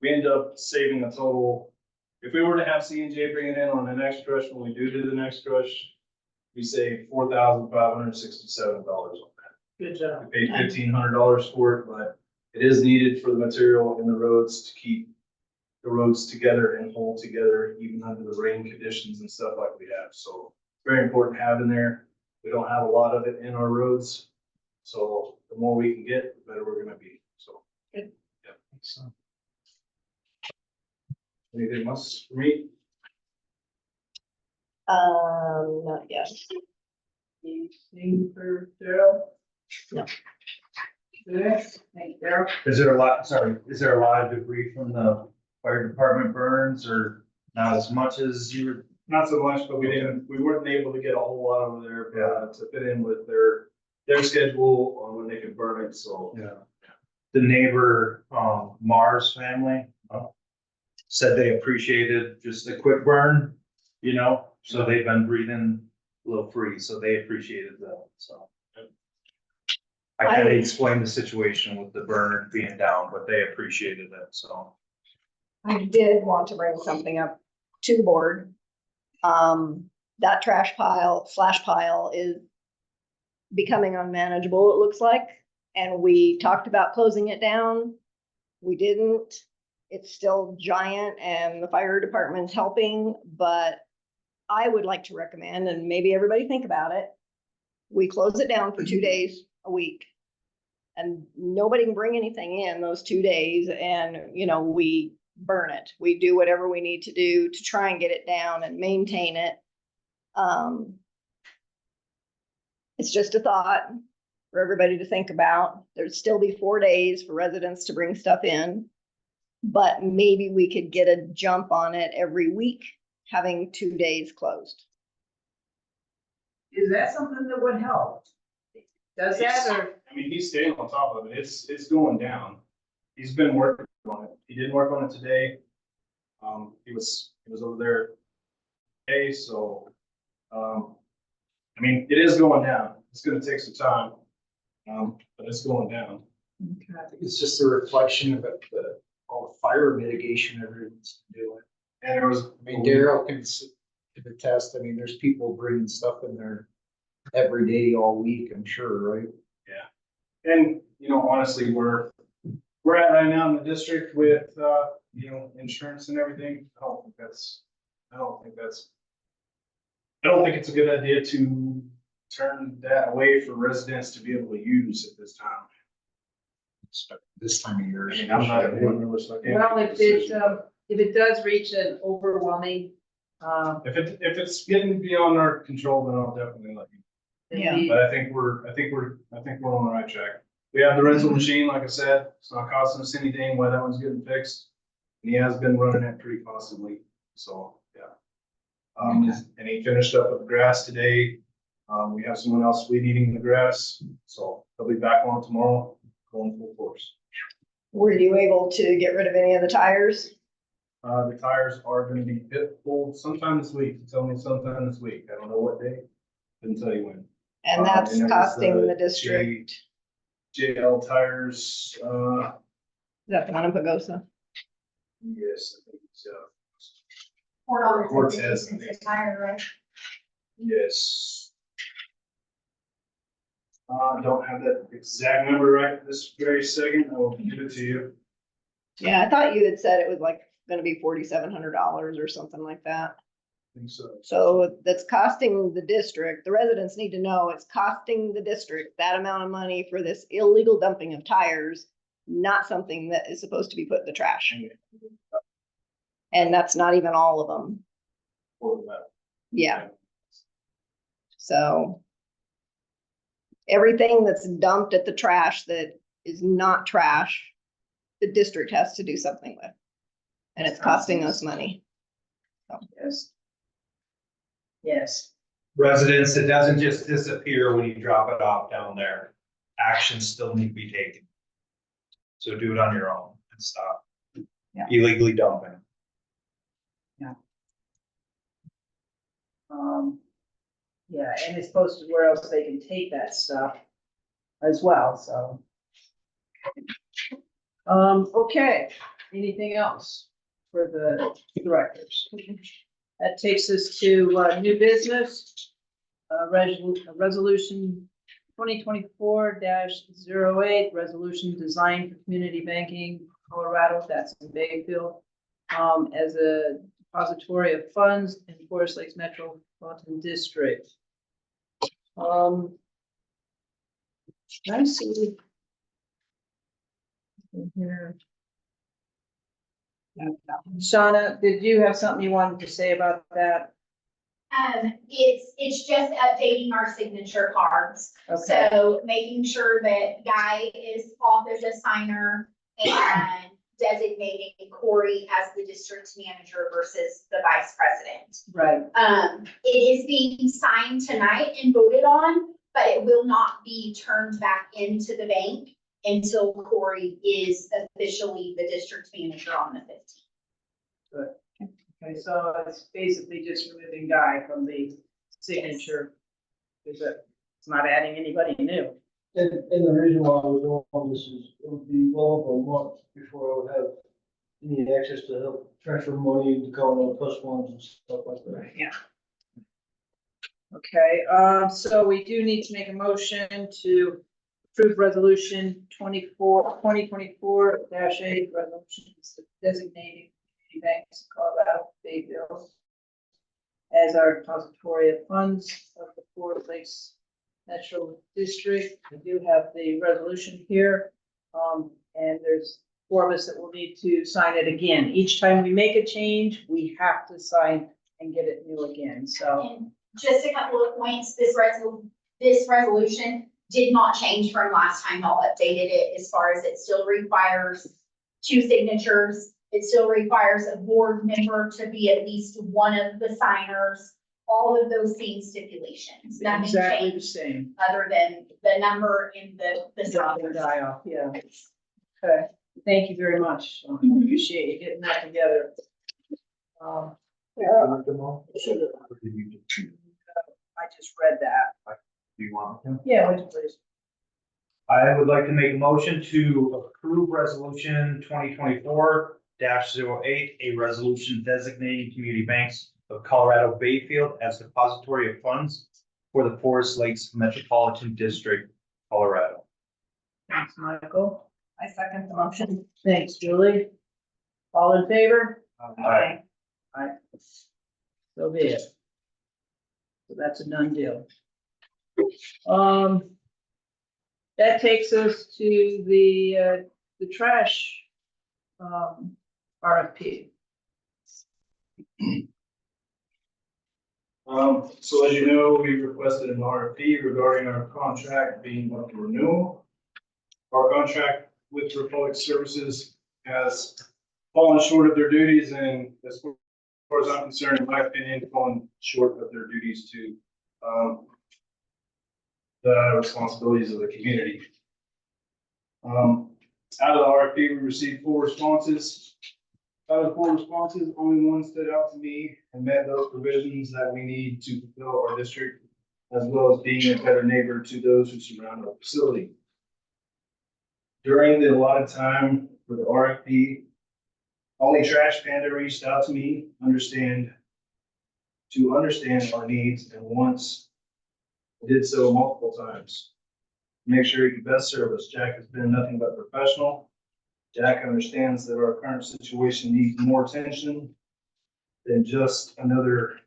We ended up saving a total, if we were to have C&J bring it in on the next crush, when we do the next crush, we saved $4,567 on that. Good job. We paid $1,500 for it, but it is needed for the material in the roads to keep the roads together and hold together, even under the rain conditions and stuff like we have. So very important to have in there. We don't have a lot of it in our roads. So the more we can get, the better we're gonna be, so. Good. Yeah. So. Anything else for me? Not yet. Anything for Daryl? No. Good. Thank you, Daryl. Is there a lot of debris from the fire department burns or not as much as you were? Not so much, but we weren't able to get a whole lot over there, to fit in with their schedule on when they could burn it, so. Yeah. The neighbor, Mars family, said they appreciated just a quick burn. you know, so they've been breathing a little free, so they appreciated that, so. I kind of explained the situation with the burner being down, but they appreciated it, so. I did want to bring something up to the board. That trash pile is becoming unmanageable, it looks like. And we talked about closing it down. We didn't. It's still giant and the fire department's helping, but I would like to recommend, and maybe everybody think about it, we close it down for 2 days a week. And nobody can bring anything in those 2 days, and, you know, we burn it. We do whatever we need to do to try and get it down and maintain it. It's just a thought for everybody to think about. There'd still be 4 days for residents to bring stuff in, but maybe we could get a jump on it every week, having 2 days closed. Is that something that would help? Does that, or? I mean, he's staying on top of it. It's going down. He's been working on it. He did work on it today. He was over there today, so, I mean, it is going down. It's gonna take some time. But it's going down. I think it's just a reflection of all the fire mitigation everyone's doing. And there was, I mean, Daryl can attest, I mean, there's people bringing stuff in there every day, all week, I'm sure, right? yeah. And, you know, honestly, we're at right now in the district with, you know, insurance and everything. I don't think it's a good idea to turn that away for residents to be able to use at this time. This time of year. I mean, I'm not a board member, so I can't. Well, make a if decision. it does reach an overwhelming, If it's getting beyond our control, then I'll definitely let you. then Yeah. we- But I think we're on the right track. We have the rental machine, like I said, it's not costing us anything while that one's getting fixed. And he has been running it pretty constantly, so, yeah. And he finished up with grass today. We have someone else weed eating the grass, so he'll be back on tomorrow, going full force. Were you able to get rid of any of the tires? The tires are gonna be pit pulled sometime this week. He told me sometime this week. I don't know what day. Didn't tell you when. And that's and that was costing the the district, is JL tires, that the one in Pagosa? yes, I think so. Cortez. Cortez. Tire, right? Yes. Don't have that exact number right this very second. I will give it to you. Yeah, I thought you had said it was like gonna be $4,700 or something like that. I think so. So that's costing the district, the residents need to know it's costing the district that amount of money for this illegal dumping of tires, not something that is supposed to be put in the trash. And that's not even all of them. For that. Yeah. So everything that's dumped at the trash that is not trash, the district has to do something with. And it's costing us money. Yes. Yes. Residents, it doesn't just disappear when you drop it off down there. Actions still need to be taken. So do it on your own and stop illegally dumping. Yeah, and it's posted where else they can take that stuff as well, so. Okay, anything else for the directors? That takes us to, new business. Resolution 2024-08, resolution designed for community banking, Colorado, that's in Bayfield. As a depository of funds in Forest Lakes Metropolitan District. Let's see. In here. Shauna, did you have something you wanted to say about that? It's just updating our signature cards. Okay, So making sure that Guy is off as a signer and designating Corey as the district manager versus the vice president. right, It is being signed tonight and voted on, but it will not be turned back into the bank until Corey is officially the district manager on the 15th. Okay, so it's basically just removing Guy from the signature. Is it, it's not adding anybody new. And the reason why we're doing all this is it would be well over a month before I would have any access to help transfer money into Colorado plus ones and stuff like that. Yeah. Okay, so we do need to make a motion to approve resolution 2024 8, resolution designating community banks of Colorado Bayville as our depository of funds of the Forest Lakes Metro District. We do have the resolution here, and there's 4 of us that will need to sign it again. Each time we make a change, we have to sign and get it new again, so. And just a couple of points, this resolution did not change from last time y'all updated it, as far as it still requires 2 signatures. It still requires a board member to be at least one of the signers, all of those same stipulations. Nothing Exactly the changed same. other than the number in the Drop and signers. die off, yeah. Okay, thank you very much. Mhm. Appreciate you getting that together. I just read that. Do you want to? Yeah, would you please? I would like to make a motion to approve resolution 2024-08, a resolution designating community banks of Colorado Bayfield as depository of funds for the Forest Lakes Metropolitan District, Colorado. Thanks, Michael. I second the motion. Thanks, Julie. All in favor? Aye. Aye. So be it. So that's a done deal. That takes us to the trash, RFP. So as you know, we requested an RFP regarding our contract being up for renewal. Our contract with Republic Services has fallen short of their duties, and as far as I'm concerned, in my opinion, fallen short of their duties to the responsibilities of the community. Out of the RFP, we received 4 responses. Out of the 4 responses, only one stood out to me and met those provisions that we need to fulfill our district, as well as being a better neighbor to those who surround our facility. During the allotted time for the RFP, only Trash Panda reached out to me, to understand our needs, and once did so multiple times. Make sure he can best serve us. Jack has been nothing but professional. Jack understands that our current situation needs more attention than just another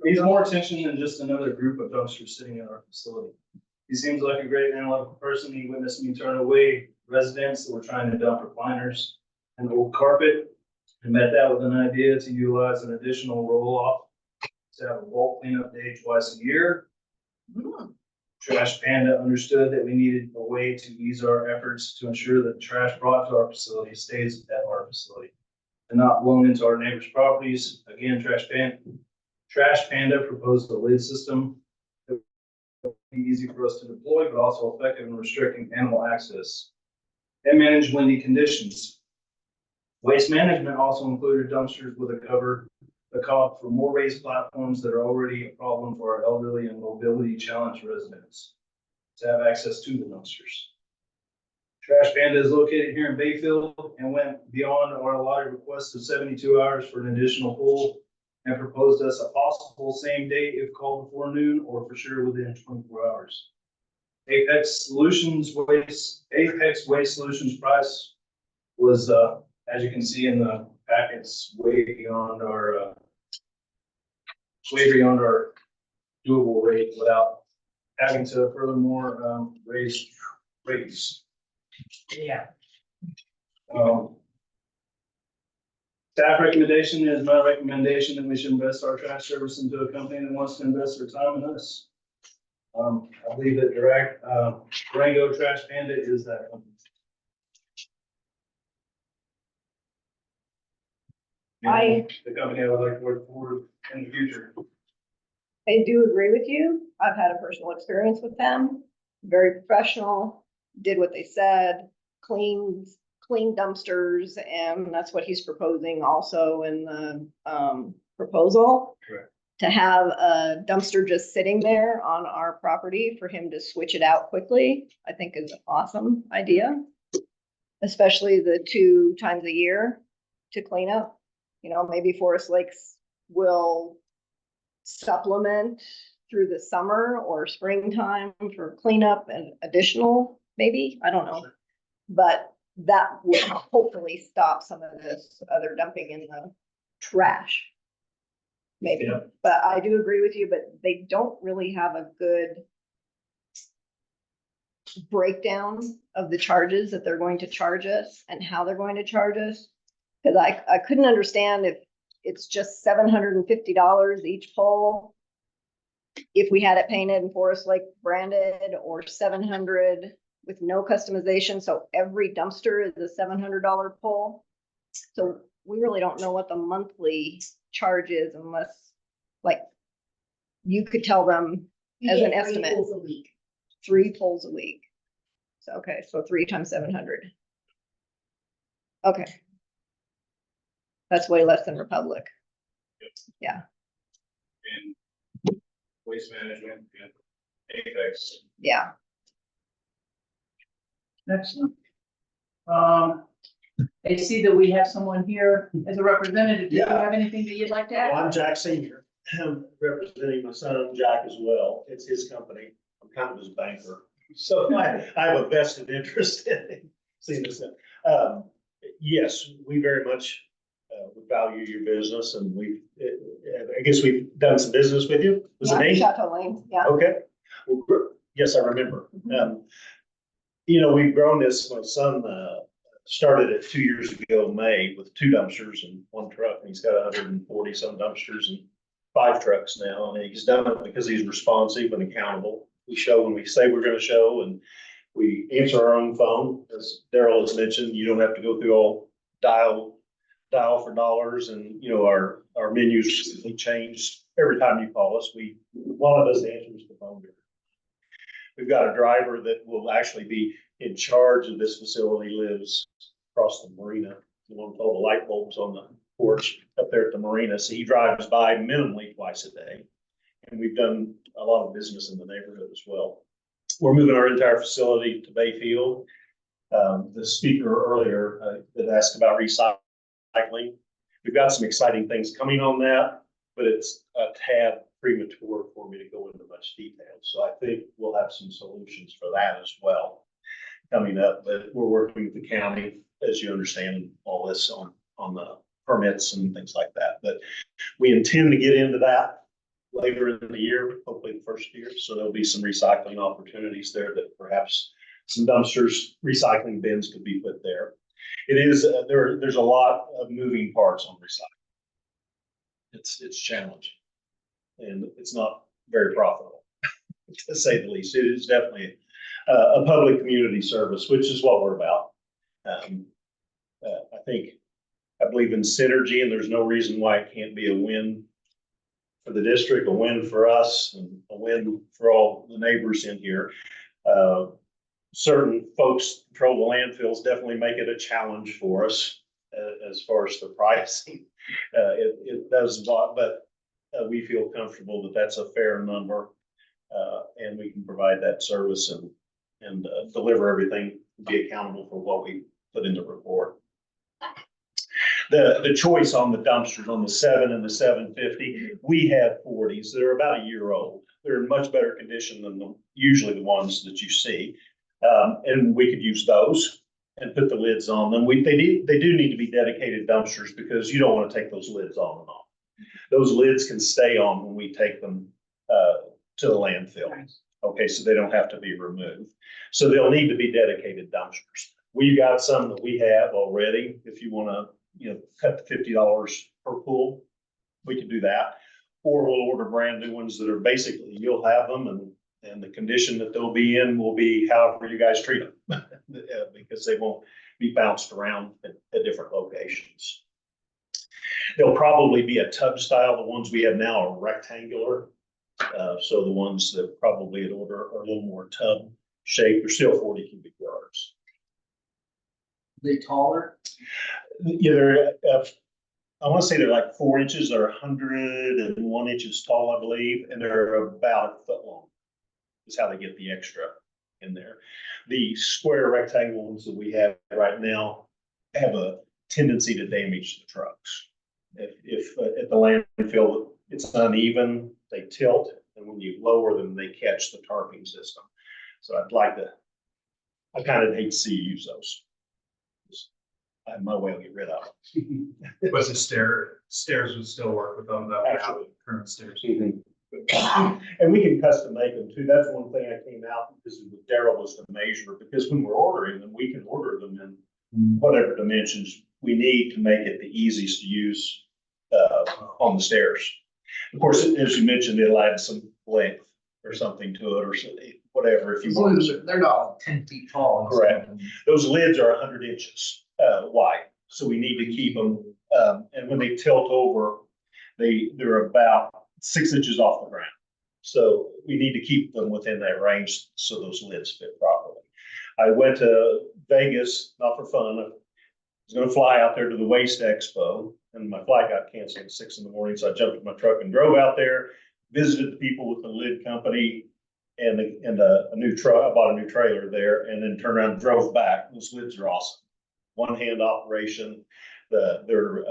needs more attention than just another group of dumpsters sitting in our facility. He seems like a great analytical person. He witnessed me turn away residents that were trying to dump recliners and old carpet, and met that with an idea to utilize an additional roll-off to have a bulk cleanup day twice a year. Trash Panda understood that we needed a way to ease our efforts to ensure that the trash brought to our facility stays at our facility and not blown into our neighbors' properties. Again, Trash Panda proposed a lid system that would be easy for us to deploy, but also effective in restricting animal access and manage windy conditions. Waste management also included dumpsters with a call for more raised platforms that are already a problem for our elderly and mobility challenged residents to have access to the dumpsters. Trash Panda is located here in Bayfield and went beyond our allotted request of 72 hours for an additional pull and proposed us a possible same day if called before noon or for sure within 24 hours. Apex Waste Solutions price was, as you can see in the packets, way beyond our doable rate without having to furthermore raise rates. Yeah. Staff recommendation is my recommendation that we should invest our trash service into a company that wants to invest their time in us. I believe that Durango Trash Panda is that company. The company I would like to work for in the future. I do agree with you. I've had a personal experience with them. very professional, did what they said, clean dumpsters, and that's what he's proposing also in the, proposal. Correct. To have a dumpster just sitting there on our property for him to switch it out quickly, I think is an awesome idea. Especially the 2 times a year to clean up. You know, maybe Forest Lakes will supplement through the summer or springtime for cleanup and additional, maybe, I don't know. But that will hopefully stop some of this other dumping in the trash. Maybe, Yeah. but I do agree with you, but they don't really have a good breakdown of the charges that they're going to charge us and how they're going to charge us. Cause I couldn't understand if it's just $750 each pole. If we had it painted and Forest Lake branded, or 700 with no customization, so every dumpster is a $700 pole. So we really don't know what the monthly charge is unless, like, you could tell them You as get an 3 estimate. pulls a week. 3 poles a week. So, okay, so 3 times 700. Okay. That's way less than Republic. And waste management and Apex. Yeah. Excellent. I see that we have someone here as a representative. Do you Yeah. have anything that you'd like to Well, add? I'm Jack Senior, I'm representing my son Jack as well. It's his company. I'm kind of his banker. So I have a vested interest in seeing this. Yes, we very much would value your business, and I guess we've done some business with you. Was it Yeah, me? Chateau Lane, yeah. Okay. Well, yes, I remember. You know, we've grown this. My son started it 2 years ago, May, with 2 dumpsters and 1 truck. And he's got 140 some dumpsters and 5 trucks now. And he's done it because he's responsive and accountable. We show when we say we're going to show, and we answer our own phone. As Daryl has mentioned, you don't have to go through all dial for dollars, and you know, our menus recently changed every time you call us. One of us answers the phone. We've got a driver that will actually be in charge of this facility, lives across the marina. The one with all the light bulbs on the porch up there at the marina. So he drives by minimally twice a day. And we've done a lot of business in the neighborhood as well. We're moving our entire facility to Bayfield. The speaker earlier that asked about recycling. We've got some exciting things coming on that, but it's a tad premature for me to go into much detail. So I think we'll have some solutions for that as well coming up, but we're working with the county, as you understand, all this on the permits and things like that. But we intend to get into that later in the year, hopefully the first year. So there'll be some recycling opportunities there, that perhaps some dumpsters, recycling bins could be put there. It is, there's a lot of moving parts on recycling. It's challenging, and it's not very profitable, to say the least. It is definitely a public community service, which is what we're about. I believe in synergy, and there's no reason why it can't be a win for the district, a win for us, and a win for all the neighbors in here. Certain folks control the landfills, definitely make it a challenge for us as far as the pricing. It does, but we feel comfortable that that's a fair number, and we can provide that service and deliver everything, be accountable for what we put in the report. The choice on the dumpsters, on the 7 and the 750, we have 40s that are about a year old. They're in much better condition than usually the ones that you see. And we could use those and put the lids on them. They do need to be dedicated dumpsters, because you don't want to take those lids on and off. Those lids can stay on when we take them to the landfill. Okay, so they don't have to be removed. So they'll need to be dedicated dumpsters. We've got some that we have already. If you want to, cut the $50 per pool, we can do that. Or we'll order brand new ones that are basically, you'll have them, and the condition that they'll be in will be however you guys treat them, because they won't be bounced around at different locations. They'll probably be a tub style. The ones we have now are rectangular. So the ones that probably at order are a little more tub shape. They're still 40 cubic yards. They taller? Yeah, they're, I want to say they're like 4 inches. They're 101 inches tall, I believe, and they're about a foot long. Is how they get the extra in there. The square rectangle ones that we have right now have a tendency to damage the trucks. If at the landfill it's uneven, they tilt, and when you lower them, they catch the tarping system. So I kind of hate to see you use those. I have my way to get rid of them. But the stairs would still work with them, though, Absolutely. current stairs. And we can custom make them too. That's one thing I came out because with Daryl was to measure, because when we're ordering them, we can order them in whatever dimensions we need to make it the easiest to use on the stairs. Of course, as you mentioned, it'll add some length or something to it, or whatever if you want. They're not 10 feet tall. Correct. Those lids are 100 inches wide, so we need to keep them. And when they tilt over, they're about 6 inches off the ground. So we need to keep them within that range so those lids fit properly. I went to Vegas, not for fun. I was going to fly out there to the Waste Expo, and my flight got canceled at 6 a.m. So I jumped in my truck and drove out there, visited the people with the lid company and a new truck. I bought a new trailer there, and then turned around and drove back. Those lids are awesome. One-hand operation. They're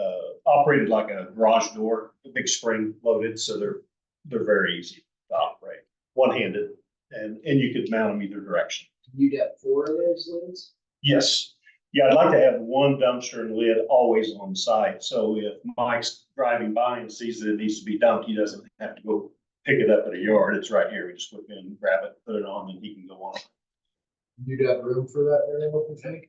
operated like a garage door, a big spring loaded, so they're very easy to operate. One-handed, and you could mount them either direction. You'd have 4 of those lids? Yes. Yeah, I'd like to have one dumpster and lid always on site. So if Mike's driving by and sees that it needs to be dumped, he doesn't have to go pick it up at a yard. It's right here. We just whip in, grab it, put it on, and he can go on. You'd have room for that there, what do you think?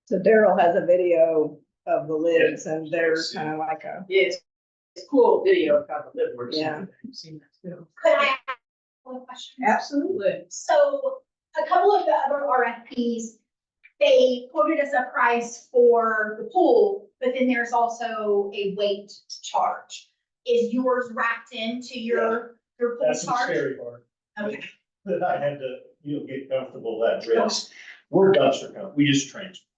So Daryl has a video of the lids and they're kind of like a, Yeah, it's cool video of how the lid works. Yeah. I've seen that too. Could I ask one question? Absolutely. So a couple of the other RFPs, they quoted us a price for the pool, but then there's also a weight charge. Is yours wrapped into your pool That's the charge? scary part. Okay. That I had to, get comfortable with that risk. We're a dumpster company. We just transport.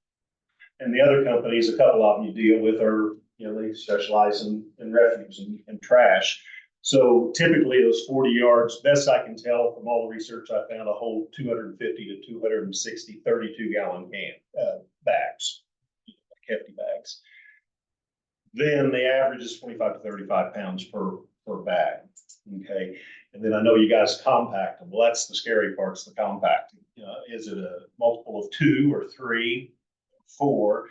And the other companies, a couple of them you deal with are, they specialize in refuse and trash. So typically those 40 yards, best I can tell from all the research I found, a whole 250 to 260 32-gallon bags, hefty bags. Then the average is 25 to 35 pounds per bag. Okay. And then I know you guys compact them. Well, that's the scary part, is the compacting. Is it a multiple of 2 or 3, 4?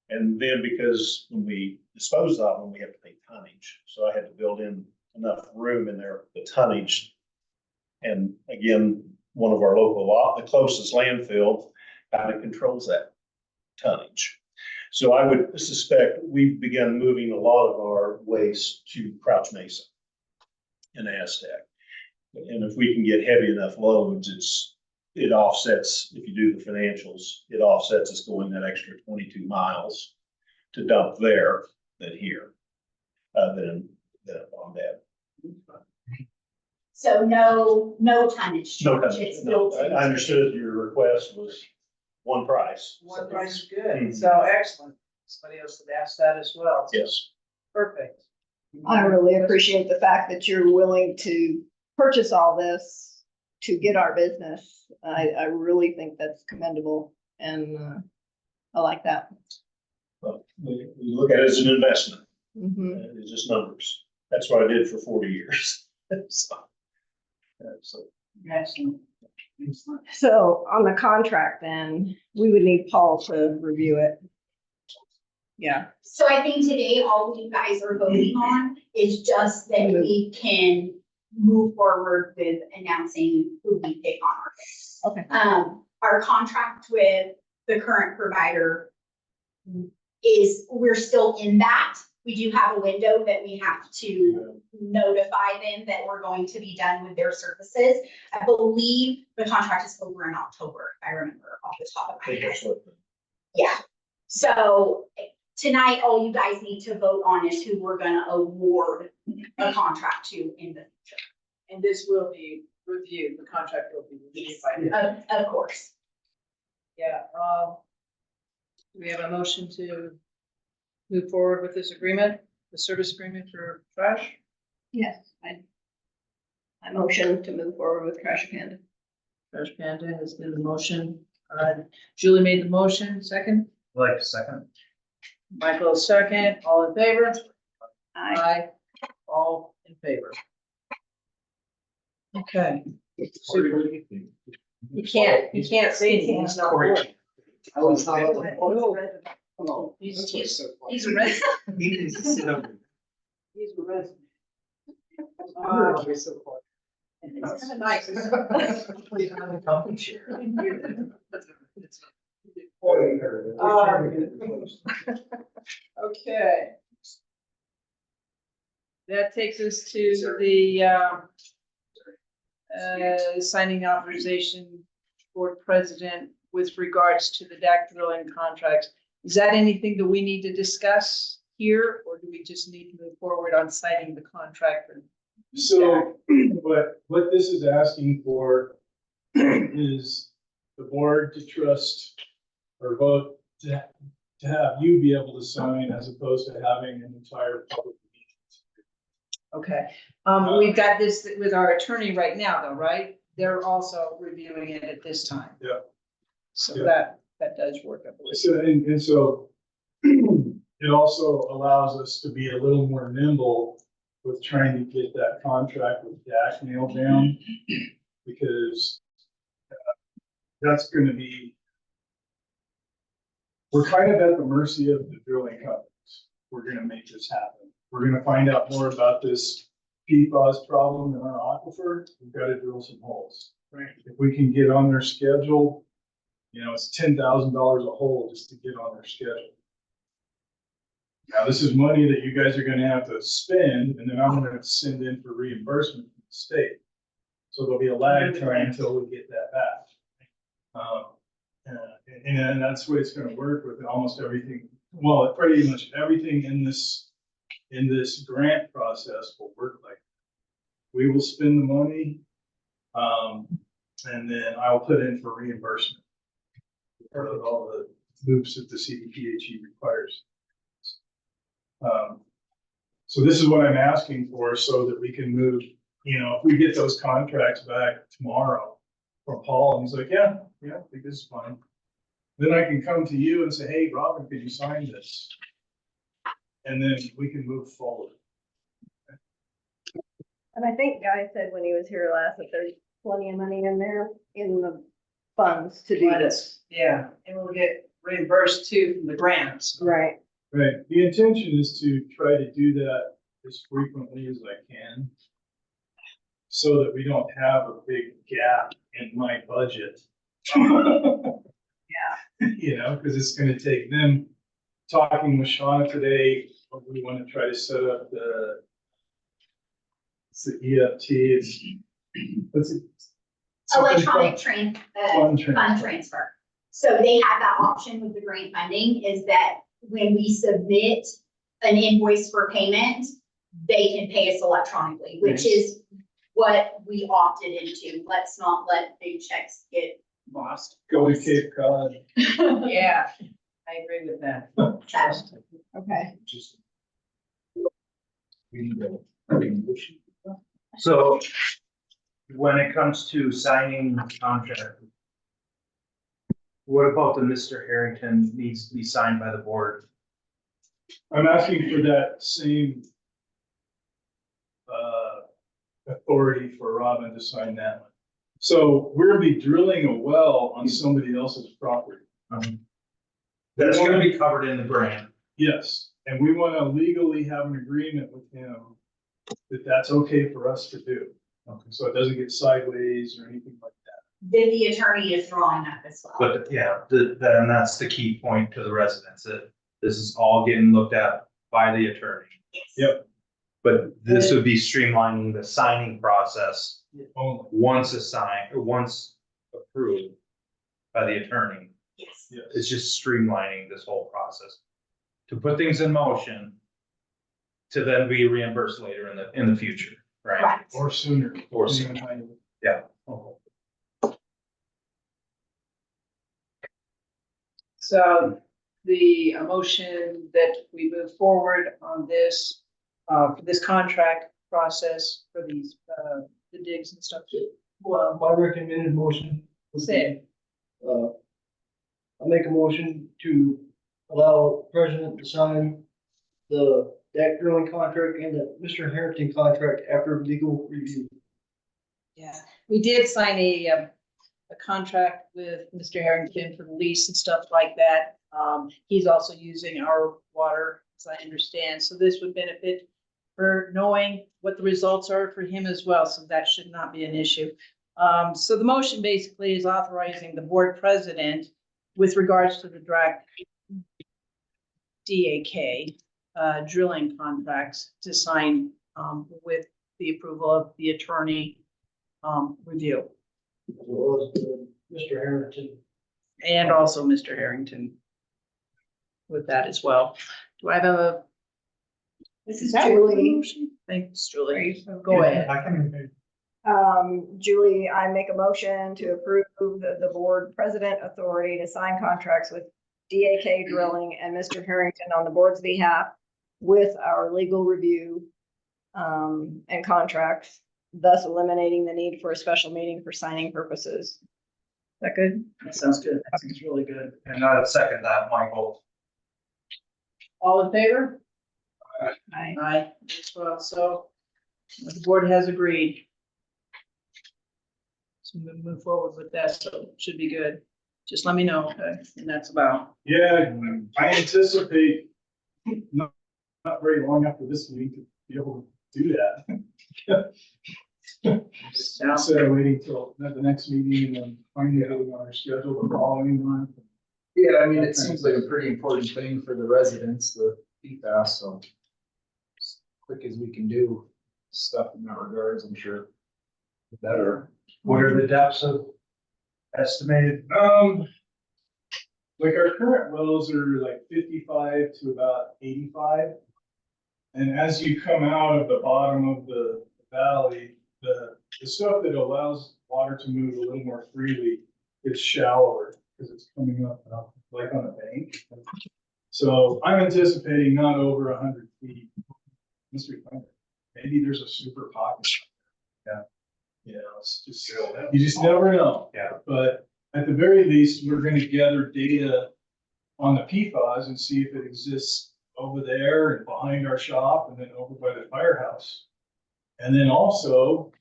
And then because when we dispose of them, we have to pay tonnage. So I had to build in enough room in there, the tonnage. And again, one of our the closest landfill kind of controls that tonnage. So I would suspect we've begun moving a lot of our waste to Crouch Mesa and Aztec. And if we can get heavy enough loads, it offsets, if you do the financials, it offsets us going that extra 22 miles to dump there than here, than on that. So no tonnage No, charge. It's built I into understood your request was one price. One price is Mhm. good. So excellent. Somebody else had asked that as well. Yes. Perfect. I really appreciate the fact that you're willing to purchase all this to get our business. I really think that's commendable and I like that. Well, we look at it as an investment. Mhm. It's just numbers. That's what I did for 40 years. So. Excellent. So on the contract then, we would need Paul to review it. Yeah. So I think today, all you guys are voting on is just that we can move forward with announcing who we pick on our list. Okay. Our contract with the current provider we're still in that. We do have a window that we have to notify them that we're going to be done with their services. I believe the contract is over in October, if I remember off the top of my head. Yeah. So tonight, all you guys need to vote on is who we're gonna award a contract to in the future. And this will be review, the contract will be reviewed Yes, by you. of course. Yeah, we have a motion to move forward with this agreement, the service agreement for trash. Yes, I motion to move forward with Trash Panda. Trash Panda has been the motion. Julie made the motion, second. Like second. Michael, second. All in favor? Aye. All in favor. Okay. You You can't say anything. He's not Corey. bored. I was not. Come on. He's a resident. He needs to sit up. He's a resident. So far. It's kind of nice. Please, I'm the company chair. Okay. That takes us to the, signing authorization for president with regards to the DAC drilling contracts. Is that anything that we need to discuss here, or do we just need to move forward on signing the contract? So what this is asking for is the board to trust or vote to have you be able to sign as opposed to having an entire public meeting. Okay, we've got this with our attorney right now, though, right? They're also reviewing it at this time. Yeah. So Yeah. that does work, I believe. So, and so it also allows us to be a little more nimble with trying to get that contract with DAC nailed down, because that's gonna be, we're kind of at the mercy of the drilling companies. We're gonna make this happen. We're gonna find out more about this PFAS problem in our aquifer. We've got to drill some holes. Right. If we can get on their schedule, you know, it's $10,000 a hole just to get on their schedule. Now, this is money that you guys are gonna have to spend, and then I'm gonna have to send in for reimbursement from the state. So there'll be a lag time until we get that back. And that's the way it's gonna work with almost everything. Well, pretty much everything in this grant process will work like that. We will spend the money, and then I'll put in for reimbursement for all the loops that the CDPHE requires. So this is what I'm asking for, so that we can move, you know, if we get those contracts back tomorrow from Paul, and he's like, yeah, I think this is fine. Then I can come to you and say, hey, Robin, could you sign this? And then we can move forward. And I think Guy said when he was here last that there's plenty of money in there in the funds to do this. Yeah, and we'll get reimbursed too from the grants. Right. Right, the intention is to try to do that as frequently as I can, so that we don't have a big gap in my budget. Yeah. You know, because it's gonna take them talking with Shauna today, we want to try to set up it's the EFT, what's it? Electronic Fund fund transfer. transfer. So they have that option with the grant funding, is that when we submit an invoice for payment, they can pay us electronically, which is what we opted into. Let's not let big checks get Lost. Go to Cape Cod. Yeah, I agree with that. Trust. Okay. Just. We need to. So when it comes to signing the contract, what about the Mr. Harrington needs to be signed by the board? I'm asking for that same authority for Robin to sign that one. So we're gonna be drilling a well on somebody else's property. That's gonna be covered in the grant. Yes, and we want to legally have an agreement with him that that's okay for us to do. Okay, so it doesn't get sideways or anything like that. Then the attorney is drawing up as well. But yeah, and that's the key point to the residents, that this is all getting looked at by the attorney. Yep. But this would be streamlining the signing process Only. once assigned, or once approved by the attorney. Yes. Yes. It's just streamlining this whole process to put things in motion to then be reimbursed later in the future, right? Right. Or sooner. Or depending on how you- Yeah. So the motion that we move forward on this, for this contract process for these, the digs and stuff. Well, my recommended motion would Say be, I make a motion to allow president to sign the deck drilling contract and the Mr. Harrington contract after legal review. Yeah, we did sign a contract with Mr. Harrington for the lease and stuff like that. He's also using our water, as I understand, so this would benefit for knowing what the results are for him as well, so that should not be an issue. So the motion basically is authorizing the board president with regards to the DAK drilling contracts to sign with the approval of the attorney review. As well as Mr. Harrington. And also Mr. Harrington with that as well. Do I have a? This is Julie. Thanks, Julie. Go ahead. I can. Julie, I make a motion to approve the board president authority to sign contracts with DAK Drilling and Mr. Harrington on the board's behalf with our legal review and contracts, thus eliminating the need for a special meeting for signing purposes. Is that good? That sounds good. That sounds really good. And I second that, Michael. All in favor? Aye. Aye, as well. So the board has agreed. So we'll move forward with that, so it should be good. Just let me know, okay? And that's about. Yeah, I anticipate not very long after this meeting to be able to do that. Instead of waiting till the next meeting and then finding out on our schedule the following month. Yeah, I mean, it seems like a pretty important thing for the residents, the PFAS, so as quick as we can do stuff in that regards, I'm sure the better. What are the depths of estimated? Like our current wells are like 55 to about 85. And as you come out of the bottom of the valley, the stuff that allows water to move a little more freely is shallower because it's coming up like on a bank. So I'm anticipating not over 100 feet. Maybe there's a super pocket. Yeah. You know, it's just, you just never know. Yeah. But at the very least, we're going to gather data on the PFAS and see if it exists over there and behind our shop and then over by the firehouse. And then also,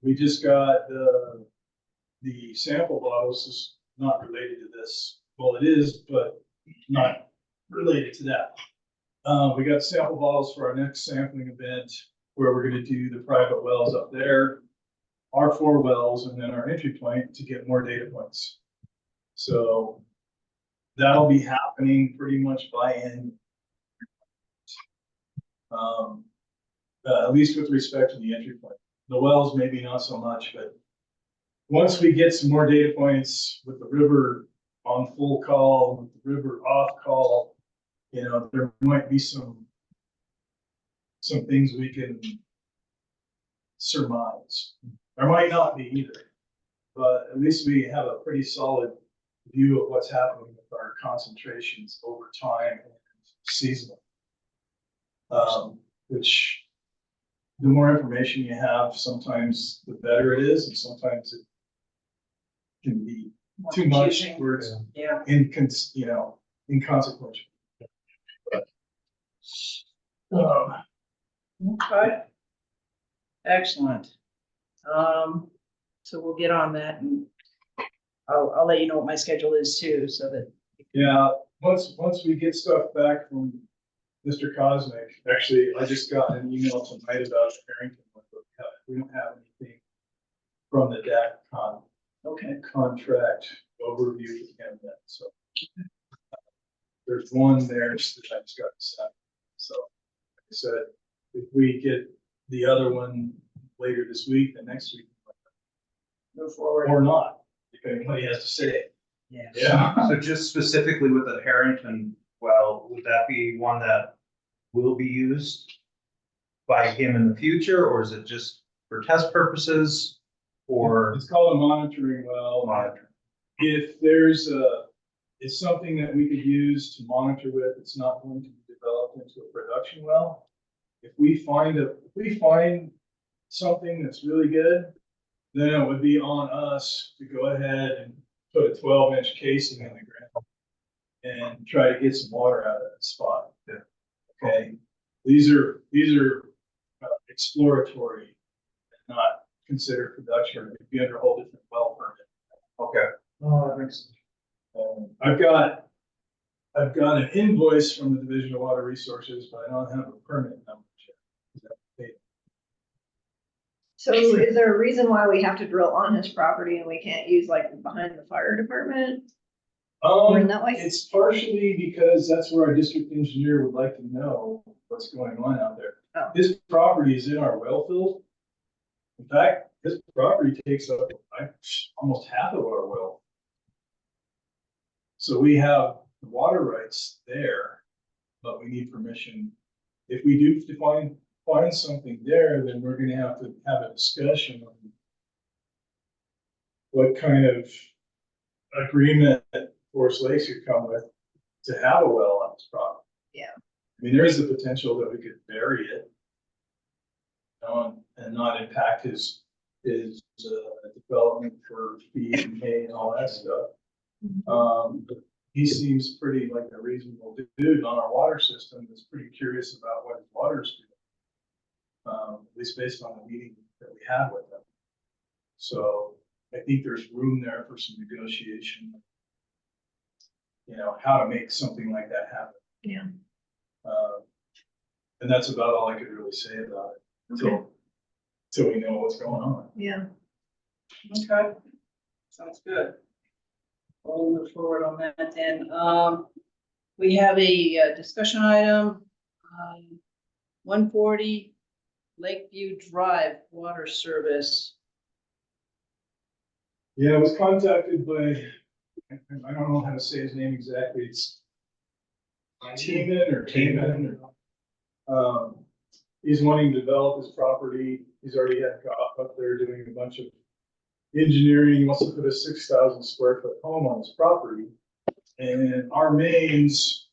we just got the sample bottles, is not related to this. Well, it is, but not related to that. We got sample bottles for our next sampling event where we're going to do the private wells up there, our 4 wells, and then our entry point to get more data points. So that'll be happening pretty much by end. At least with respect to the entry point. The wells, maybe not so much, but once we get some more data points with the river on full call, with the river off call, you know, there might be some things we can surmise. There might not be either, but at least we have a pretty solid view of what's happening with our concentrations over time and seasonal. Which the more information you have, sometimes the better it is, and sometimes it can be too much confusing. where it's Yeah. inconsequential. Okay. Excellent. So we'll get on that and I'll let you know what my schedule is too, so that. Yeah, once we get stuff back from Mr. Cosmic, actually, I just got an email tonight about the Harrington one, but we don't have anything from the DAC contract overview with him yet, so. There's one there that I just got to set. So, like I said, if we get the other one later this week, then next week, Move forward. or not, depending on what he has to say. Yeah. Yeah. So just specifically with the Harrington well, would that be one that will be used by him in the future, or is it just for test purposes? or It's called a monitoring well. monitor? If there's it's something that we could use to monitor with, it's not going to be developed into a production well. If we find something that's really good, then it would be on us to go ahead and put a 12-inch casing in the ground and try to get some water out of that spot. Yeah. Okay, these are exploratory, not considered production. It'd be under a whole different well permit. Okay. Oh, that makes sense. I've got an invoice from the Division of Water Resources, but I don't have a permit number yet. So is there a reason why we have to drill on his property and we can't use like behind the fire department? Or in that way? It's partially because that's where our district engineer would like to know what's going on out there. Oh. This property is in our well field. In fact, this property takes up almost half of our well. So we have the water rights there, but we need permission. If we do find something there, then we're gonna have to have a discussion on what kind of agreement Forest Lakes could come with to have a well on this property. Yeah. I mean, there is the potential that we could bury it, and not impact his development for feed and hay and all that stuff. But he seems pretty like a reasonable dude on our water system that's pretty curious about what his water's doing. At least based on the meeting that we had with him. So I think there's room there for some negotiation. You know, how to make something like that happen. Yeah. And that's about all I could really say about it until we know what's going on. Yeah. Okay, sounds good. We'll move forward on that then. We have a discussion item, 140 Lakeview Drive Water Service. Yeah, I was contacted by, I don't know how to say his name exactly, it's Teeman or Teeman. He's wanting to develop his property. He's already had Goff up there doing a bunch of engineering. He wants to put a 6,000 square foot home on his property. And our mains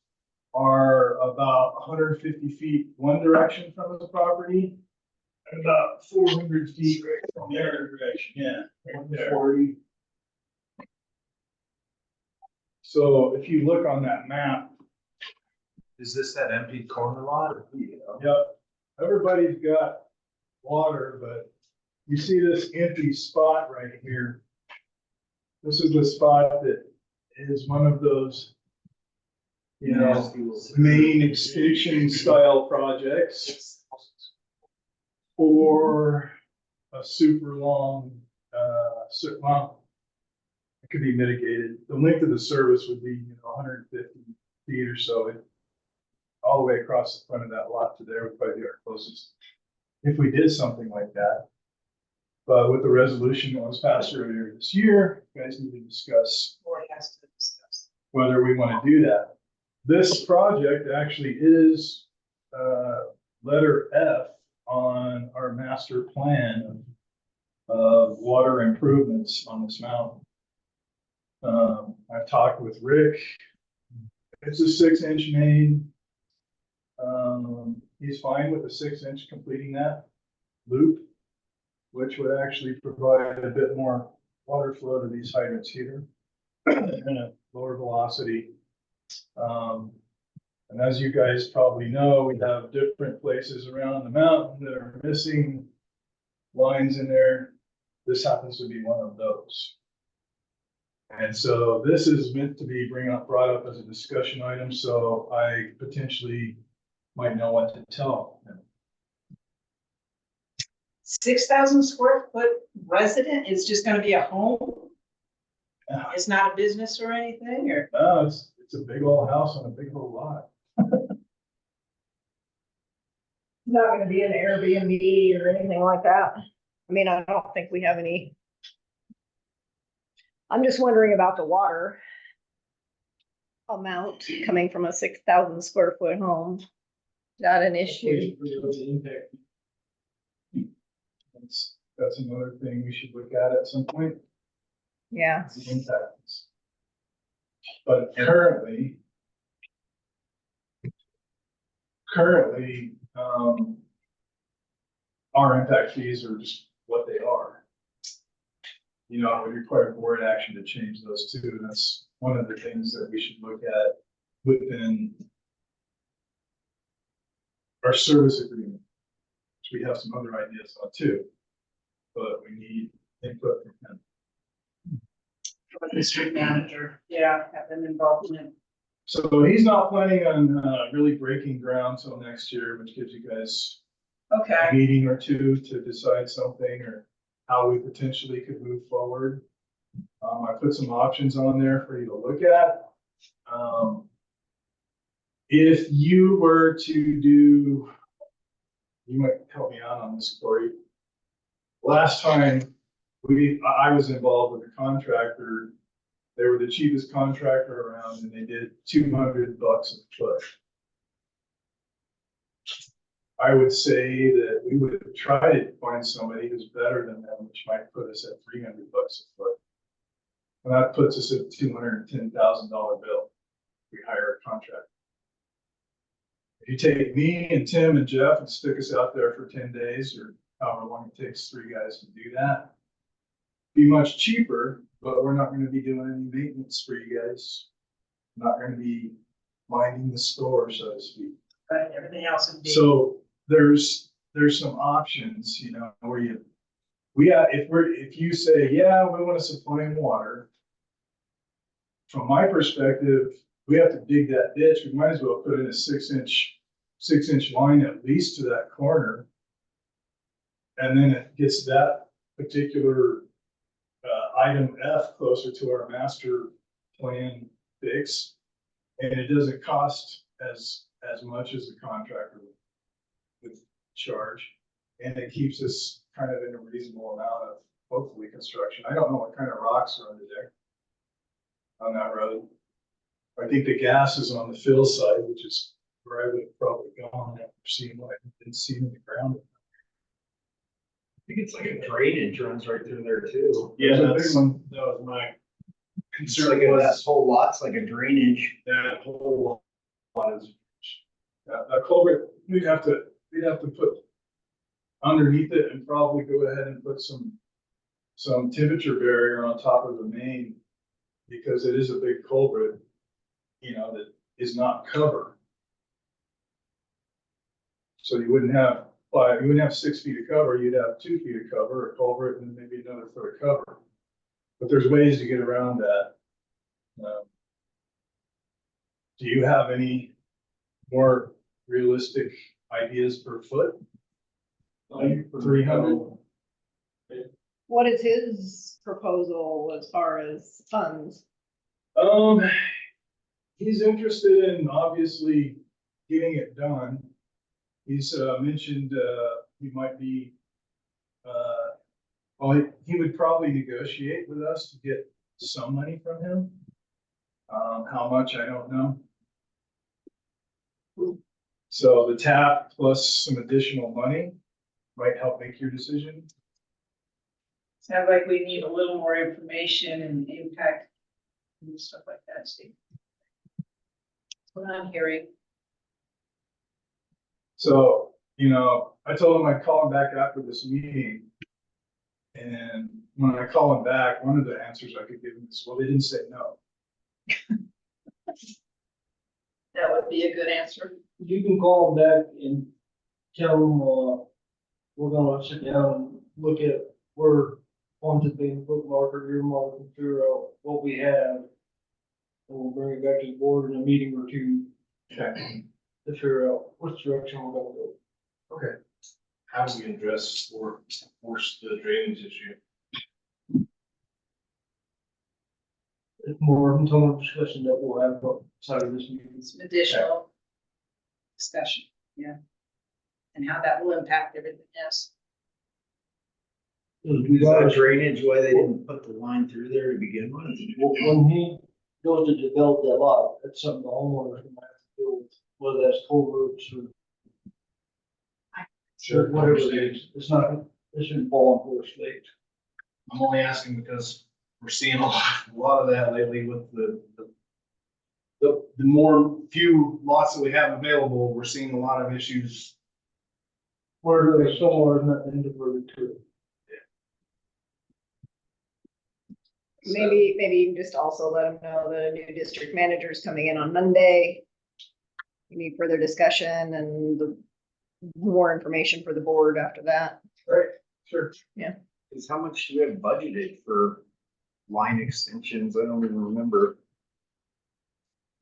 are about 150 feet one direction from his property and about 400 feet from the other direction. Yeah, 140. So if you look on that map, Is this that empty corner lot? yep, everybody's got water, but you see this empty spot right here. This is the spot that is one of those, you know, main extension style projects or a super long, well, it could be mitigated. The length of the service would be, 150 feet or so. All the way across the front of that lot to there would probably be our closest. If we did something like that. But with the resolution that was passed earlier this year, you guys need to discuss Board has to discuss. whether we want to do that. This project actually is letter F on our master plan of water improvements on this mountain. I've talked with Rick. It's a 6-inch main. He's fine with a 6-inch completing that loop, which would actually provide a bit more water flow to these hydrants here and a lower velocity. And as you guys probably know, we have different places around the mountain that are missing lines in there. This happens to be one of those. And so this is meant to be brought up as a discussion item, so I potentially might know what to tell them. 6,000 square foot resident is just gonna be a home? It's not a business or anything, or? No, it's a big old house on a big old lot. Not gonna be an Airbnb or anything like that. I mean, I don't think we have any. I'm just wondering about the water amount coming from a 6,000 square foot home. Is that an issue? That's another thing we should look at some point. Yeah. The impacts. But currently, our impact fees are just what they are. You know, we require board action to change those too. And that's one of the things that we should look at within our service agreement, which we have some other ideas on too, but we need input from him. District manager, yeah, have them involved in it. So he's not planning on really breaking ground till next year, which gives you guys Okay, a meeting or two to decide something or how we potentially could move forward. I put some options on there for you to look at. If you were to do, you might help me out on this, Corey. Last time I was involved with a contractor. They were the cheapest contractor around and they did $200 a foot. I would say that we would try to find somebody who's better than them, which might put us at $300 a foot. And that puts us at $210,000 bill. We hire a contractor. If you take me and Tim and Jeff and stick us out there for 10 days or however long it takes 3 guys to do that, be much cheaper, but we're not going to be doing any maintenance for you guys. Not going to be minding the store, so to speak. but everything else would be. So there's some options, you know, where if you say, yeah, we want to supply water. From my perspective, we have to dig that ditch. We might as well put in a 6-inch line at least to that corner. And then it gets that particular item F closer to our master plan fix. And it doesn't cost as much as the contractor would charge. And it keeps us kind of in a reasonable amount of hopefully construction. I don't know what kind of rocks are under there on that road. I think the gas is on the fill side, which is where I would have probably gone after seeing what I didn't see in the ground. I think it's like a drainage runs right through there too. Yeah, the big one. That was my It's concern. like Was that whole lot's like a drainage. that whole lot is A culvert, we'd have to put underneath it and probably go ahead and put some temperature barrier on top of the main. Because it is a big culvert, you know, that is not covered. So you wouldn't have 6 feet of cover, you'd have 2 feet of cover, a culvert, and then maybe another foot of cover. But there's ways to get around that. Do you have any more realistic ideas per foot? Like 300? What is his proposal as far as funds? He's interested in obviously getting it done. He's mentioned he might be, he would probably negotiate with us to get some money from him. How much, I don't know. So the tap plus some additional money might help make your decision. Sounds like we need a little more information and impact and stuff like that, Steve. That's what I'm hearing. So, you know, I told him I'd call him back after this meeting. And when I call him back, one of the answers I could give him is, well, they didn't say no. That would be a good answer. You can call them back and tell them, we're gonna sit down and look at where funds have been bookmarked or earmarked and figure out what we have. And we'll bring it back to the board in a meeting or two Okay. to figure out which direction we're gonna go. Okay. How do we address or force the drainage issue? It's more internal discussion that we'll have outside of this meeting. Some additional discussion, yeah. And how that will impact everything else. We Is gotta- that drainage why they didn't put the line through there to begin with? When he goes to develop that lot, that's something the homeowner's gonna have to deal with, whether that's culverts or Sure. whatever it is. It's not, This should fall on poor state. I'm only asking because we're seeing a lot of that lately with the more few lots that we have available, we're seeing a lot of issues. Where there's somewhere nothing diverted to it. Maybe you can just also let them know that a new district manager is coming in on Monday. We need further discussion and more information for the board after that. Right, sure. Is how much do we have budgeted for line extensions? I don't even remember.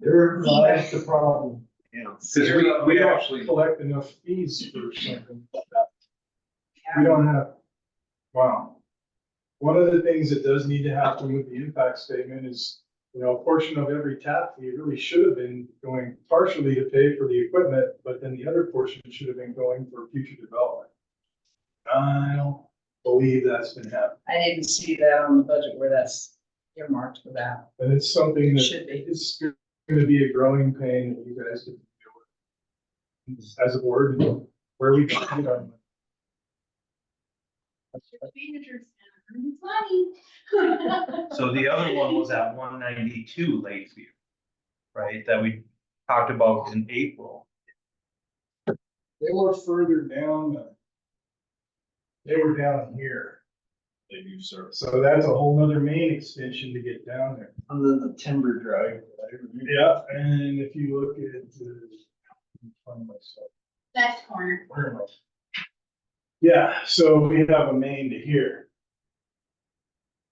There lies the problem. You know, Because We don't actually collect enough fees for something like that. We don't have, wow. One of the things that does need to happen with the impact statement is, you know, a portion of every tap fee really should have been going partially to pay for the equipment, but then the other portion should have been going for future development. I don't believe that's been happening. I didn't see that on the budget where that's earmarked for that. And it's something that Should be. is gonna be a growing pain that you guys can deal with as a board, and where we can get our money. Managers and money. So the other one was at 192 Lakeview, right, that we talked about in April. They were further down. They were down here. They do service. So that's a whole nother main extension to get down there. and then the timber drive. Yeah, and if you look at, find myself, Left corner. where am I? Yeah, so we have a main to here.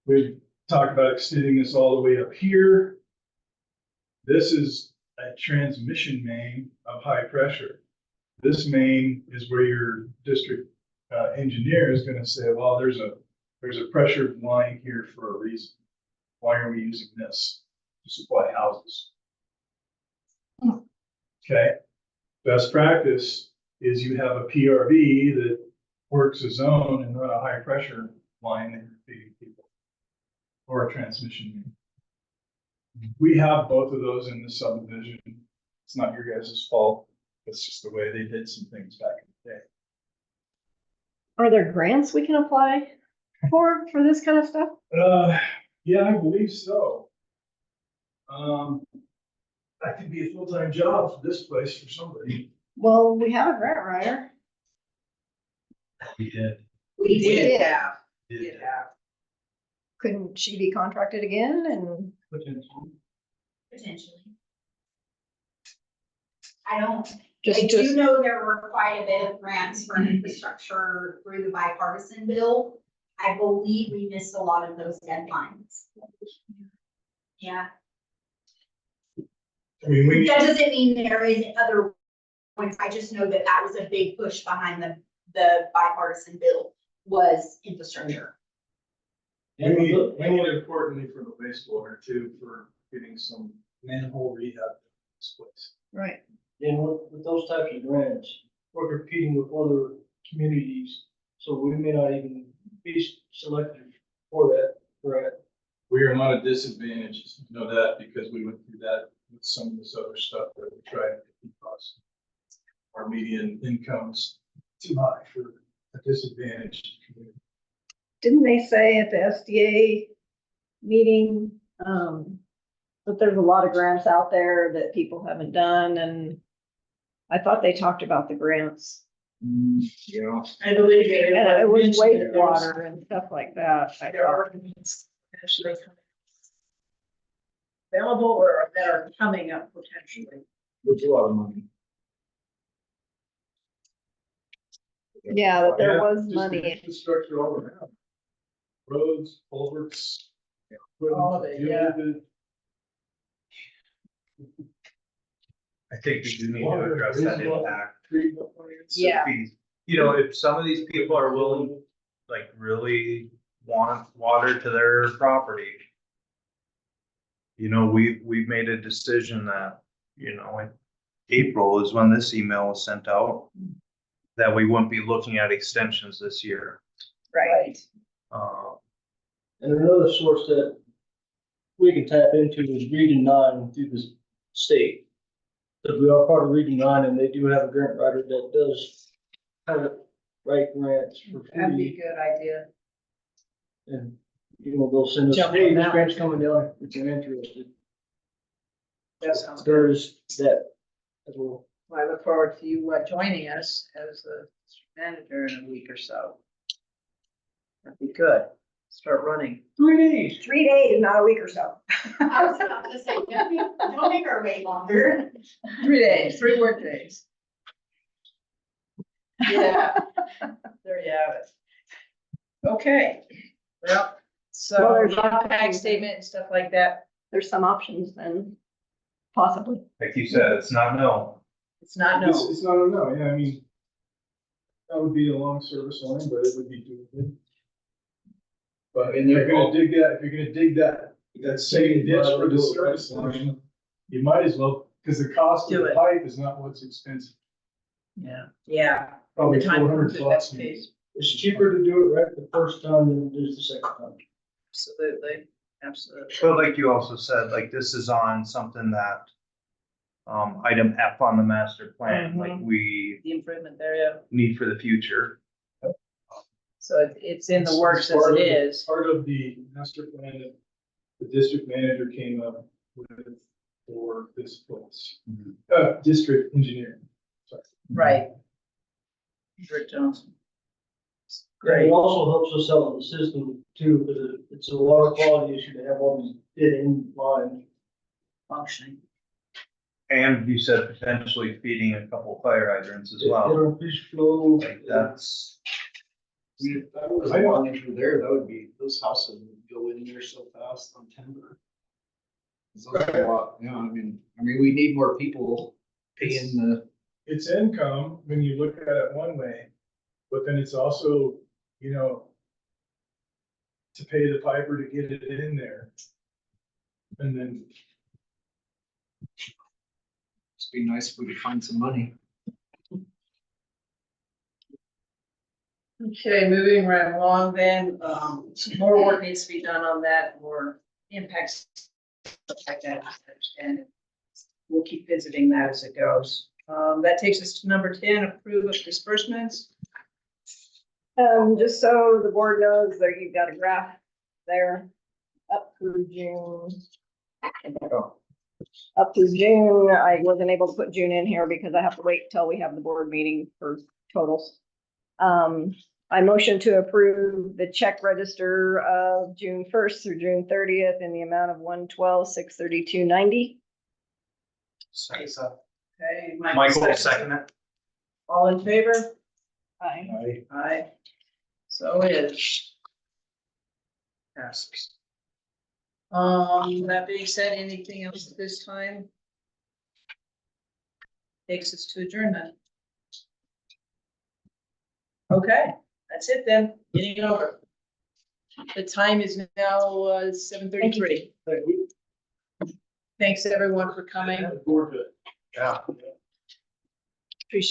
We've talked about extending this all the way up here. This is a transmission main of high pressure. This main is where your district engineer is gonna say, well, there's a pressured line here for a reason. Why are we using this to supply houses? Okay, best practice is you have a PRV that works a zone and not a high pressure line that you're feeding people. Or a transmission main. We have both of those in the subdivision. It's not your guys' fault. It's just the way they did some things back in the day. Are there grants we can apply for this kind of stuff? Yeah, I believe so. That could be a full-time job for this place for somebody. Well, we have a grant writer. We did. We did have. Did have. Couldn't she be contracted again and? Potentially. I Just do know there were quite a bit of grants for infrastructure through the bipartisan bill. I believe we missed a lot of those deadlines. Yeah, I mean, we, that doesn't mean there isn't other ones. I just know that that was a big push behind the bipartisan bill was infrastructure. we need importantly for the wastewater too, for getting some manhole rehab in this place. Right. And with those types of grants, we're competing with other communities, so we may not even be selected for that grant. We are not a disadvantage, you know that, because we went through that with some of this other stuff that we tried to keep us. Our median income's too high for a disadvantaged community. Didn't they say at the SDA meeting, that there's a lot of grants out there that people haven't done, and I thought they talked about the grants. Yeah. I believe And it. it was mentioned that there was- wastewater and stuff like that. I There are thought. grants potentially available or that are coming up potentially. There's a lot of money. Yeah, that there Yeah, was just the money. Infrastructure all around. Roads, culverts. All of it, yeah. I think we do need to address that impact. Yeah. fees. You know, if some of these people are willing, like really want water to their property. You know, we've made a decision that, you know, in April is when this email was sent out. That we wouldn't be looking at extensions this year. Right. And another source that we can tap into is Region 9 through the state. Because we are part of Region 9 and they do have a grant writer that does kind of write grants for That'd be a free, good idea. and, you know, they'll send us, Jump hey, on this that. grant's coming down, if you're interested. That sounds good. There's that as well. Well, I look forward to you joining us as the manager in a week or so. That'd be good. Start running. 3 days. 3 days, not a week or so. I was about to say, don't make her wait longer. 3 days, 3 work days. Yeah, there you have it. Okay, well, Well, so there's the impact options. statement and stuff like that, There's some options then, possibly. Like you said, it's not no. it's not It's, no. it's not a no, yeah, I mean, that would be a long service line, but it would be doable. But if And you're they're all- gonna dig that same ditch for the service line, you might as well, because the cost of Do the it. pipe is not what's expensive. Yeah. Probably The time 400 for bucks. that case. It's cheaper to do it right the first time than it is the second time. Absolutely, absolutely. But like you also said, like this is on something that. Item F on the master plan, like we The improvement there, yeah. need for the future. So it's in the It's works as part it of the- is. Part of the master plan that the district manager came up with for this place. District engineer. Sorry. Right. Rick Johnson. And Great. it also helps us out with the system too, because it's a water quality issue to have all these dead end lines. Functioning. And you said potentially feeding a couple fire hydrants as well. It'll fish flow. Like that's, If that was a long through there, that would be, those houses would go in there so fast on timber. So that's a lot, you know, I mean, we need more people paying the. It's income when you look at it one way, but then it's also, you know, to pay the piper to get it in there. And then It'd be nice if we could find some money. Okay, moving right along then, some more work needs to be done on that, more impacts, stuff like that, and we'll keep visiting that as it goes. That takes us to number 10, approve of disbursements. Just so the board knows that you've got a graph there up through June. Up through June, I wasn't able to put June in here because I have to wait till we have the board meeting for totals. I motion to approve the check register of June 1st through June 30th in the amount of $112,632.90. Okay, Michael will second it. All in favor? Aye. Aye. So it is. Passes. That being said, anything else at this time? Takes us to adjournment. Okay, that's it then, getting it over. The time is now 7:33. Thanks everyone for coming. board, Yeah. Appreciate